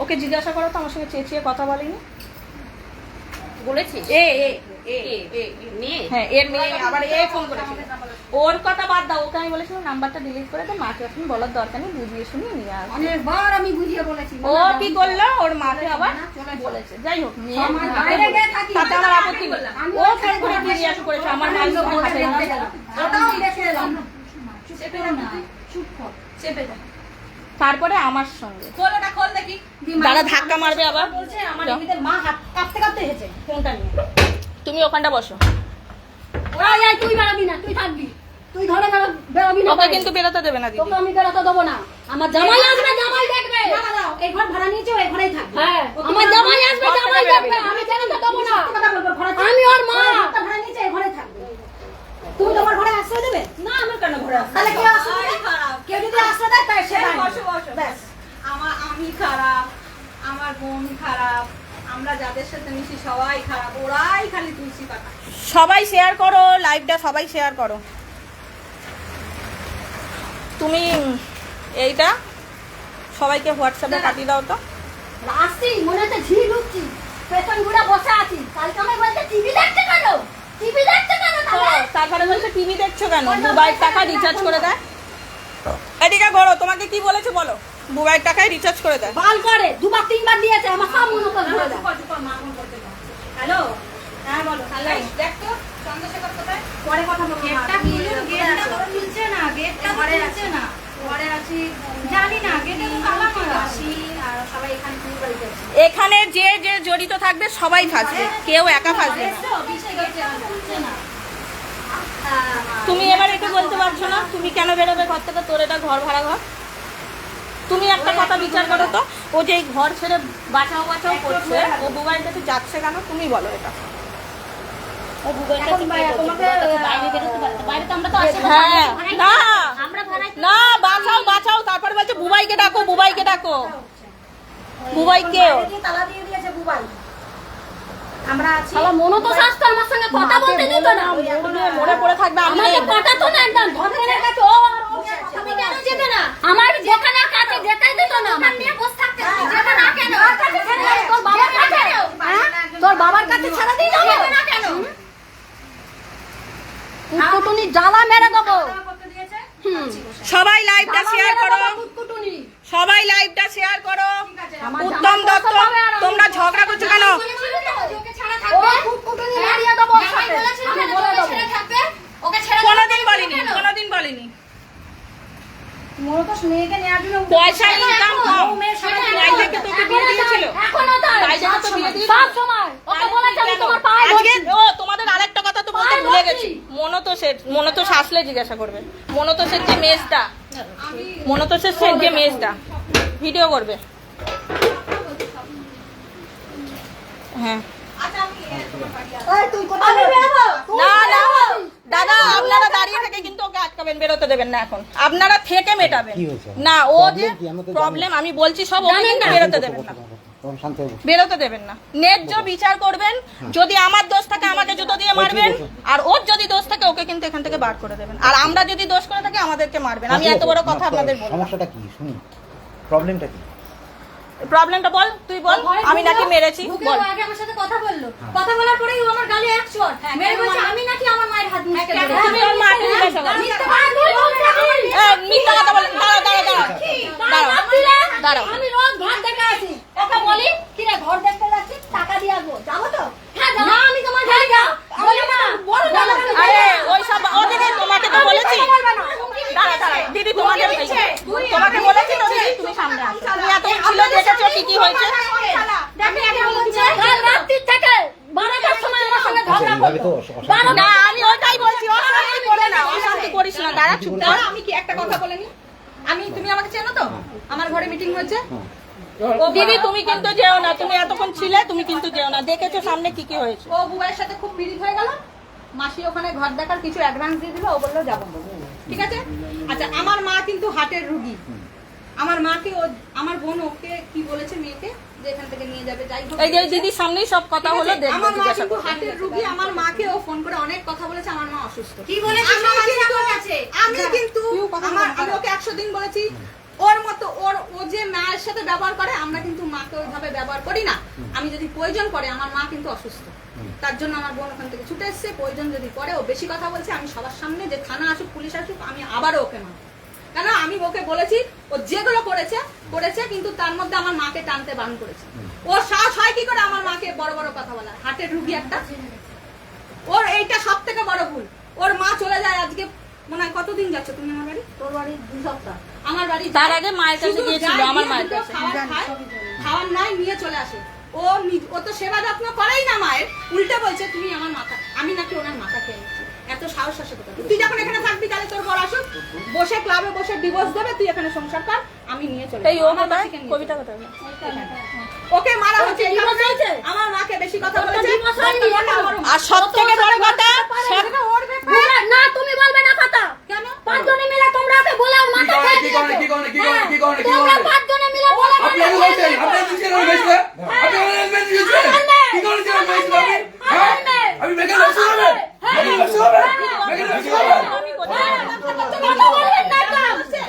ওকে জিজ্ঞাসা করো তো আমার সঙ্গে চেঁচিয়ে কথা বলেনি। বলেছিস এ মেয়ে হ্যাঁ এর মেয়ে আবার এ ফোন করেছিল। ওর কথা বাদ দাও, ওকে আমি বলেছিলাম নাম্বারটা ডিলিট করে দে, মাকে এখন বলার দরকার নেই, বুঝিয়ে শুনিয়ে নিয়ে আসবে। অনেকবার আমি বুঝিয়ে বলেছি ও কি করলো, ওর মাকে আবার বলেছে। যাই হোক, মেয়ে বাইরে গিয়ে থাকি। তাতে আমার আপত্তি নেই। ও ফোন করে জিজ্ঞাসা করেছে আমার মা ওটাও বলছে দেখে এলাম। তারপরে আমার সঙ্গে খোল ওটা খোল দেখি। দাদা ধাক্কা মারবে আবার। বলছে আমার এমনিতে মা হাত কাঁপতে কাঁপতে এসেছে ফোনটা নিয়ে। তুমি ওখানটা বসো, এই তুই বেরোবি না, তুই থাকবি, তুই ঘরে বেরোবি না। ওকে কিন্তু বেরোতে দেবে না দিদি। তোকে আমি বেরোতে দেবো না। আমার জামাই আসবে, জামাই দেখবে। এই ঘর ভাড়া নিয়েছো, এই ঘরেই থাকবে। হ্যাঁ, আমার জামাই আসবে, জামাই দেখবে। আমি বেরোতে দেবো না। আমি ওর মা। ভাড়া নিয়েছে, এই ঘরেই থাকবে। তুমি তোমার ঘরে আশ্রয় দেবে? না আমি কেন ঘরে আসবো? তাহলে কেউ আশ্রয় দেবে? কেউ যদি আশ্রয় দেয় তাই সেটা বসো বসো। ব্যাস। আমি খারাপ, আমার বোন খারাপ, আমরা যাদের সাথে মিশি সবাই খারাপ, ওরাই খালি তুলসী পাতা। সবাই শেয়ার করো লাইভটা, সবাই শেয়ার করো। তুমি এইটা সবাইকে হোয়াটসঅ্যাপে পাঠিয়ে দাও তো। আসছি, মনে হচ্ছে ঝি ঢুকছি, পেছন ঘুরে বসে আছি। কালকে আমি বলছে টিভি দেখতে কেন, টিভি দেখতে কেন? তারপরে বলছে টিভি দেখছো কেন, দুবাইয়ের টাকা রিচার্জ করে দেয়। এদিকে ঘোরো, তোমাকে কি বলেছে বলো। দুবাইয়ের টাকায় রিচার্জ করে দেয়। বাল করে দুবার তিনবার দিয়েছে, আমার সব মনে করে ধরে দেয়। হ্যালো, হ্যাঁ বলো। হ্যালো, দেখ তো চন্দ্রশেখর কোথায়? পরে কথা বলবো। গেটটা খুলুন, গেটটা তো খুলছে না, গেটটা তো খুলছে না। ঘরে আছি, জানি না, গেটে তো তালা মারা। আসি, আর সবাই এখানে তুমি বাড়িতে আছি। এখানে যে যে জড়িত থাকবে সবাই ফাঁসবে, কেউ একা ফাঁসবে না। খুলছে না। তুমি এবার এটা বলতে পারছো না তুমি কেন বেরোবে ঘর থেকে, তোর এটা ঘর ভাড়া ঘর। তুমি একটা কথা বিচার করো তো, ও যে এই ঘর ছেড়ে বাঁচাও বাঁচাও করছে, ও দুবাইয়ের কাছে যাচ্ছে কেন, তুমি বলো এটা। ও দুবাইয়ের কাছে তোমাকে বাইরে বেরোতে পারতো, বাইরে তো আমরা তো আসি না। হ্যাঁ না আমরা ভাড়াই না, বাঁচাও বাঁচাও, তারপরে বলছে বুবাইকে ডাকো, বুবাইকে ডাকো। বুবাই কেও তালা দিয়ে দিয়েছে বুবাই। আমরা আছি। শালা মনো তো শাস্ত্র আমার সঙ্গে কথা বলতে দিত না। মনে পড়ে থাকবে আমি আমাকে কথা তো না একদম ধর্মের কাছে ও আর ও তুমি কেন যেতে না? আমার যেখানে কাছে যেতেই দিত না। আমার নিয়ে বসে থাকতে যেতে না কেন? তোর বাবার কাছে, হ্যাঁ? তোর বাবার কাছে ছাড়া দিয়ে যাবে না কেন? কুটকুটুনি জ্বালা মেরে দেবো। সবাই লাইভটা শেয়ার করো, কুটকুটুনি। সবাই লাইভটা শেয়ার করো। উত্তম দত্ত, তোমরা ঝগড়া করছো কেন? ও কুটকুটুনি মারিয়ে দেবো ওর সাথে। আমি বলে দেবো। কোনোদিন বলিনি, কোনোদিন বলিনি। মূলত মেয়েকে নেওয়ার জন্য পয়সা ইনকাম কম, তাই থেকে তোকে বিয়ে দিয়েছিল। এখনো তাই। তাই থেকে তো বিয়ে দিয়েছিল। সব সময় ওকে বলেছে আমি তোমার পায়ে আজকে ধরছি। ও তোমাদের আরেকটা কথা তো বলতে ভুলে গেছি। মনোতোষ আসলে জিজ্ঞাসা করবে। মনোতোষের যে মেজটা, মনোতোষের যে মেজটা ভিডিও করবে। হ্যাঁ এই তুই কোথায় বেরোবো? না না দাদা, আপনারা দাঁড়িয়ে থেকে কিন্তু ওকে আটকাবেন, বেরোতে দেবেন না। এখন আপনারা থেকে মেটাবেন না। ও যে প্রবলেম আমি বলছি সব, ওকে কিন্তু বেরোতে দেবেন না, বেরোতে দেবেন না। ন্যায্য বিচার করবেন। যদি আমার দোষ থাকে আমাকে জুতো দিয়ে মারবেন, আর ওর যদি দোষ থাকে ওকে কিন্তু এখান থেকে বার করে দেবেন। আর আমরা যদি দোষ করে থাকি আমাদেরকে মারবেন। আমি এত বড় কথা আপনাদের বলবো। সমস্যাটা কি শুনি, প্রবলেমটা কি? প্রবলেমটা বল, তুই বল। আমি নাকি মেরেছি ঢুকে বল। ও আগে আমার সাথে কথা বললো। কথা বলার পরেই ও আমার গালে এক শট মেরে বলছে আমি নাকি আমার মায়ের হাত মুছতে দেব। তুমি ওর মাকে জিজ্ঞাসা করো। মিথ্যা কথা বলছে আমি। মিথ্যা কথা বলে। দাঁড়াও দাঁড়াও দাঁড়াও দাঁড়াও। আমি রোজ ঘর দেখে আসি। ওকে বলি কি রে ঘর দেখতে যাচ্ছি, টাকা দিয়ে আসবো, যাবো তো? হ্যাঁ যাবো। না আমি তোমার ঘরে যাও বলি না, বড় বড় আরে ওই সব ও দিদি তোমাকে তো বলেছি। দাঁড়া দাঁড়া দিদি, তোমাকে বলেছি তো দিদি, তুমি সামনে আসো। তুমি এত ছিল দেখেছো কি কি হয়েছে। দেখে এটা বলছে কাল রাত্রি থেকে 12টার সময় আমার সঙ্গে ঝগড়া এইভাবে তো করলো। না আমি ওইটাই বলছি, অশান্তি করে না, অশান্তি করিস না। দাঁড়া চুপ কর। আমি কি একটা কথা বলে নি? তুমি আমাকে চেনো তো? আমার ঘরে মিটিং হচ্ছে। দিদি তুমি কিন্তু যেও না, তুমি এতক্ষণ ছিলে, তুমি কিন্তু যেও না। দেখেছো সামনে কি কি হয়েছে। ও বুবাইয়ের সাথে খুব পীড়িত হয়ে গেল। মাসি ওখানে ঘর দেখার কিছু অ্যাডভান্স দিয়ে দিল, ও বললো যাবো। ঠিক আছে। আচ্ছা আমার মা কিন্তু হার্টের রুগী। আমার মাকে ও আমার বোন ওকে কি বলেছে মেয়েকে যে এখান থেকে নিয়ে যাবে, যাই হোক। এই যে দিদির সামনেই সব কথা হলো, দেখবে আমার মা জিজ্ঞাসা কিন্তু করো। হার্টের রুগী। আমার মাকে ও ফোন করে অনেক কথা বলেছে, আমার মা অসুস্থ। কি বলেছিস আমি আমার কিন্তু- আমার কাছে? আমি কিন্তু আমি ওকে 100 দিন বলেছি ওর মতো ও যে মায়ের সাথে ব্যবহার করে আমরা কিন্তু মাকে ওইভাবে ব্যবহার করি না। আমি যদি প্রয়োজন পড়ে, আমার মা কিন্তু অসুস্থ, তার জন্য আমার বোন ওখান থেকে ছুটে এসছে, প্রয়োজন যদি পড়ে ও বেশি কথা বলছে, আমি সবার সামনে যে থানা আসুক পুলিশ আসুক আমি আবারও ওকে মারবো। কেন আমি ওকে বলেছি ও যেগুলো করেছে কিন্তু তার মধ্যে আমার মাকে টানতে বারণ করেছে। ওর সাহস হয় কি করে আমার মাকে বড় বড় কথা বলা, হার্টের রুগী একটা। ওর এইটা সব থেকে বড় ভুল। ওর মা চলে যায় আজকে মনে হয় কতদিন যাচ্ছ তুমি আমার বাড়ি? তোর বাড়ি 2 সপ্তাহ। আমার বাড়ি তার আগে মায়ের কাছে শুধু গিয়েছিল, যায়, আমার গিয়ে মায়ের দুটো কাছে। খাওয়ার নাই নিয়ে চলে আসে। ও তো সেবা যত্ন করেই না মায়ের, উল্টে বলছে তুমি আমার মাথা, আমি নাকি ওনার মাথা খেয়ে নিচ্ছি। এত সাহস আসে কোথা থেকে? তুই যখন এখানে থাকবি তাহলে তোর বর আসুক, বসে ক্লাবে বসে ডিভোর্স দেবে, তুই এখানে সংসার কর, আমি নিয়ে চলে এই ও যাবো। আমার কোথায়? মাসিকে নিয়ে কবিতা চলে কোথায়? যাবো। ওকে মারা হচ্ছে এই কারণে, আমার মাকে বেশি কথা বলেছে। আর সব থেকে বড় কথা না তুমি বলবে না কথা কেন? 5 জনে মিলে তোমরা ওকে বলে ওর মাথা খেয়ে কি করে তোমরা 5 জনে মিলে বলে আপনি আমি বলছেন আপনি দিচ্ছেন আমি বেশলে আপনি ম্যানেজমেন্ট দিচ্ছেন কি করে দিচ্ছেন বেশলে আমি মেকে লক্ষ্য হবে মেকে লক্ষ্য হবে মেকে লক্ষ্য হবে কথা বলবেন না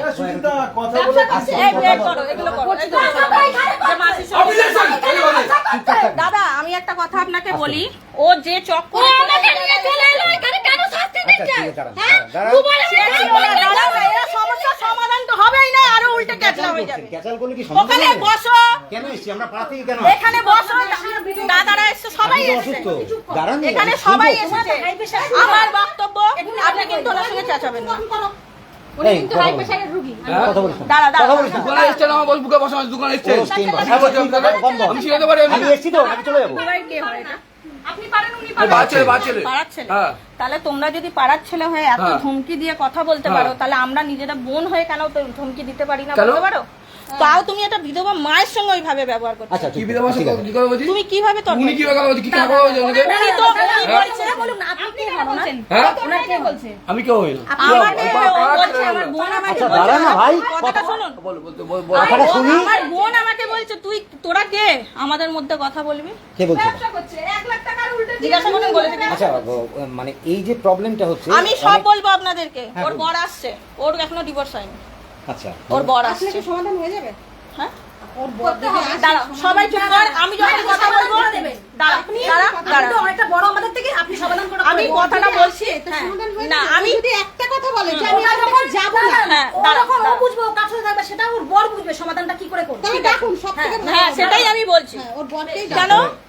তো সুচিতা কথা বলে এই বের করো, এগুলো করো, এগুলো করো। যে মাসির সঙ্গে- আপনি দেখছেন দাদা আমি একটা কথা আপনাকে বলি, ও যে ও চক্কর আমাকে নিয়ে চলে এলো এখানে কেন শাস্তি আচ্ছা দিচ্ছে ঠিক আছে দাঁড়ান হ্যাঁ দাঁড়ান দুবারে এরা সমস্যার সমাধান তো হবেই না, আরো উল্টে ক্যাচলা হয়ে যাবে। ক্যাচাল করলে কি সমাধান ওখানে হবে? বসো, কেন এসেছি আমরা পাড়া থেকে কেন এখানে বসো, দাদারা এসছে, সবাই আপনি তো এসছে, অসুস্থ দাঁড়ান না, এখানে শুনবো। সবাই এসেছে। আমার বক্তব্য আপনি কিন্তু ওনার সঙ্গে চেঁচাবেন না। এই, কথা বলুন। কথা বলুন। দাঁড়া কথা দাঁড়া বলুন। দোকানে এসছেন আমার বল বুকে বসা দোকানে এসছেন ও, স্টেন বাস। হ্যাঁ, বলছি, বন্ধ। আমি শিখাতে পারি আমি এসেছি তো নাকি চলে যাবো সবাই কে হয় এটা? আপনি পারেন উনি বাচ্চালে পাড়ার ছেলে। হ্যাঁ তাহলে তোমরা যদি পাড়ার ছেলে হয়ে এত হ্যাঁ। ধমকি দিয়ে কথা বলতে হ্যাঁ। পারো, তাহলে আমরা নিজেরা বোন হয়ে কেন তো ধমকি দিতে পারি না কেন? বলতে পারো? তাও তুমি একটা বিধবা মায়ের সঙ্গে ওইভাবে ব্যবহার করছো। আচ্ছা কি ঠিক বিধবা আছে, ঠিক আছে। কি করে বলছি তুমি কিভাবে তর্ক উনি কি কথা বলছি কি কথা বলছি ওনাকে উনি তো উনি হ্যাঁ? বলছে, বলুন না, আপনি কে হন না? হ্যাঁ ওনার কে বলছে? আমি কেউ হই না আমাকে ও বলছে, আমার বোন আমাকে আচ্ছা, বলছে, দাঁড়ান না ভাই, কথাটা শুনুন। বল বল কথাটা শুনি। আমার বোন আমাকে বলছে তুই তোরা কে আমাদের মধ্যে কথা বলবি? কে বলছে ব্যবসা করছে 1 লাখ টাকার উল্টে জিজ্ঞাসা করুন বলেছে কি? আচ্ছা মানে এই যে প্রবলেমটা হচ্ছে আমি সব অনেক- বলবো আপনাদেরকে। হ্যাঁ, ওর বলুন। বর আসছে, ওর এখনো ডিভোর্স হয়নি, আচ্ছা ওর বর আসলে আসছে। কি সমাধান হয়ে যাবে? হ্যাঁ ওর বর যদি আসে, দাঁড়াও, সবাই চুপ কর, আমি যখন কথা বলবো দাঁড়া দাঁড়া অনেকটা বড় আমাদের থেকে, আপনি সমাধান করে আমি কথাটা বলছি। হ্যাঁ। সমাধান হয়ে না যাবে। আমি যদি একটা কথা বলে যে আমি আর যখন যাব না, হ্যাঁ ও দাঁড়া, যখন ও দাঁড়া। বুঝবে ও কার সাথে থাকবে সেটা ওর বর বুঝবে সমাধানটা কি করে করবে। তাহলে ডাকুন সবথেকে ভালো হ্যাঁ হবে। সেটাই আমি বলছি। হ্যাঁ, ওর বরকেই কেন ডাকুন।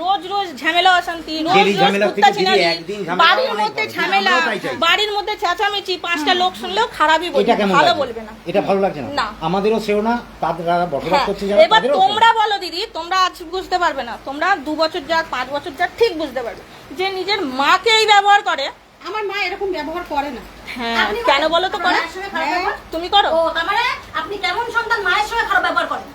রোজ রোজ ঝামেলা অশান্তি, রোজ ডেলি রোজ ঝামেলা থেকে কুত্তাচিনারি, যদি একদিন ঝামেলা বাড়ির অনেক মধ্যে হবে। ঝামেলা, আমরাও তাই চাই। বাড়ির মধ্যে চেঁচামেচি, 5টা লোক শুনলেও খারাপই বলবে, এটা কেমন ভালো লাগছে? বলবে না। এটা ভালো লাগছে না। না আমাদেরও সেও না, তারা বসবাস হ্যাঁ, করছে যারা এবার তাদেরও তোমরা বলো দিদি, তোমরা আজ বুঝতে পারবে না, তোমরা 2 বছর যাক 5 বছর যাক ঠিক বুঝতে পারবে যে নিজের মাকে এই ব্যবহার করে। আমার মা এরকম ব্যবহার করে না। হ্যাঁ আপনি কেন বলো তো করে? মায়ের সঙ্গে খারাপ ব্যবহার? তুমি করো? ও তার মানে আপনি কেমন সন্তান মায়ের সঙ্গে খারাপ ব্যবহার করেন?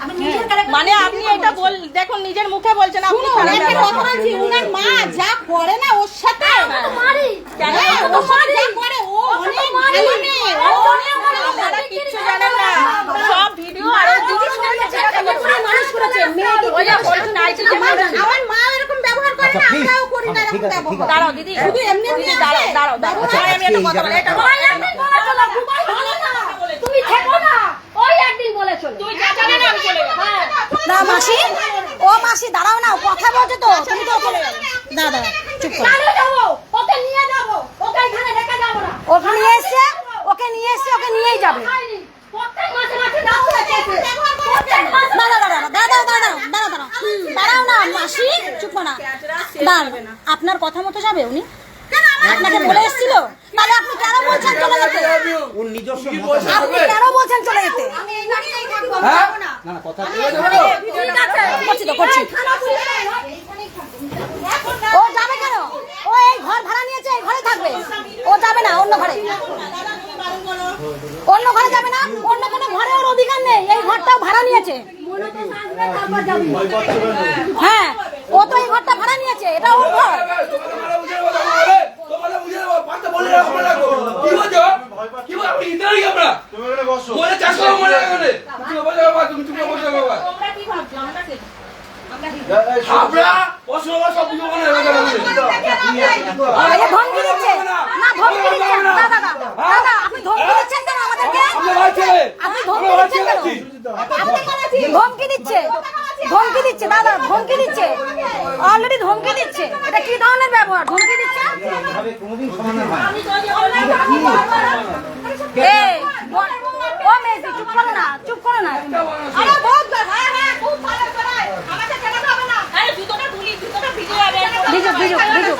আপনি নিজের ক্যারেক্টার মানে আপনি এটা বল দেখুন, নিজের মুখে বলছেন আপনি শুনুন, খারাপ একটা ব্যবহার কথা করেন। বলছি, উনার মা যা করে না ওর সাথে, মারি কেন? হ্যাঁ, ও যা করে ও অনেক ভালো মেয়ে, ও অনেক ভালো মেয়ে। আপনারা কিচ্ছু জানেন না, সব ভিডিও আর দিদি মানুষ করেছে মেয়েকে ওই যে বলুন না, এই যে আমার মা এরকম ব্যবহার করে আচ্ছা, না, please। আমরাও করি না আচ্ছা, ঠিক এরকম আছে, ঠিক ব্যবহার। আছে। দাঁড়াও দিদি, শুধু এমনি এমনি দিদি, দাঁড়াও আসে। দাঁড়াও দাঁড়াও, আচ্ছা, আমি একটা আজকে কথা এই বলি, এটা ওই একদিন বলেছিল দুবাই ভালো না তুমি থেকো না ওই একদিন বলেছিল তুই যা জানে না আমি চলে যাবো। না মাসি, ও মাসি দাঁড়াও না, ও কথা বলছে তো, তুমি তো চলে যাবে। দাদা চুপ করো। কেন যাবো ওকে নিয়ে যাবো ওকে এখানে রেখে যাবো না ওকে নিয়ে এসছে, ওকে নিয়ে এসছে, ওকে নিয়েই যাবে। হয়নি। প্রত্যেক মাসে মাসে দাও রেখেছে প্রত্যেক মাসে দাঁড়াও না মাসি, চুপ করো না। দাঁড়ান, আপনার কথা মতো যাবে উনি? আপনাকে বলে এসেছিল, তাহলে আপনি কেন বলছেন চলে যেতে? ওর নিজস্ব কি মত বলছে? আছে। আপনি কেন বলছেন চলে যেতে? আমি এই বাড়িতেই থাকবো, আমি হ্যাঁ? যাবো না। না না কথা ঠিক আছে, করছি তো করছি। ও যাবে কেন? ও এই ঘর ভাড়া নিয়েছে, এই ঘরে থাকবে, ও যাবে না অন্য ঘরে। অন্য ঘরে যাবে না, অন্য কোনো ঘরে ওর অধিকার নেই, এই ঘরটাও ভাড়া নিয়েছে। হ্যাঁ, ও তো এই ঘরটা ভাড়া নিয়েছে, এটা ওর ঘর। তোমরা কি ভাবছো আমরা কে? এই যে ধমকি দিচ্ছে, না ধমকি দিচ্ছে, দাদা আপনি ধমকি দিচ্ছেন কেন আমাদেরকে? আমরা ভাই ছেলে আপনি আমরা ভাই ছেলে আছি। ধমকি দিচ্ছে দাদা, ধমকি দিচ্ছে, অলরেডি ধমকি দিচ্ছে। এটা কি ধরনের ব্যবহার? ধমকি দিচ্ছে। এভাবে কোনোদিন সমাধান হয় না। এই, ও মেজি, চুপ করো না, চুপ করো না। আরে বহুত হ্যাঁ হ্যাঁ খুব ভালো করায় আমাকে কেনাতে হবে না আরে জুতোটা তুলি, জুতোটা ভিজে যাবে। ভিজুক, ভিজুক, ভিজুক।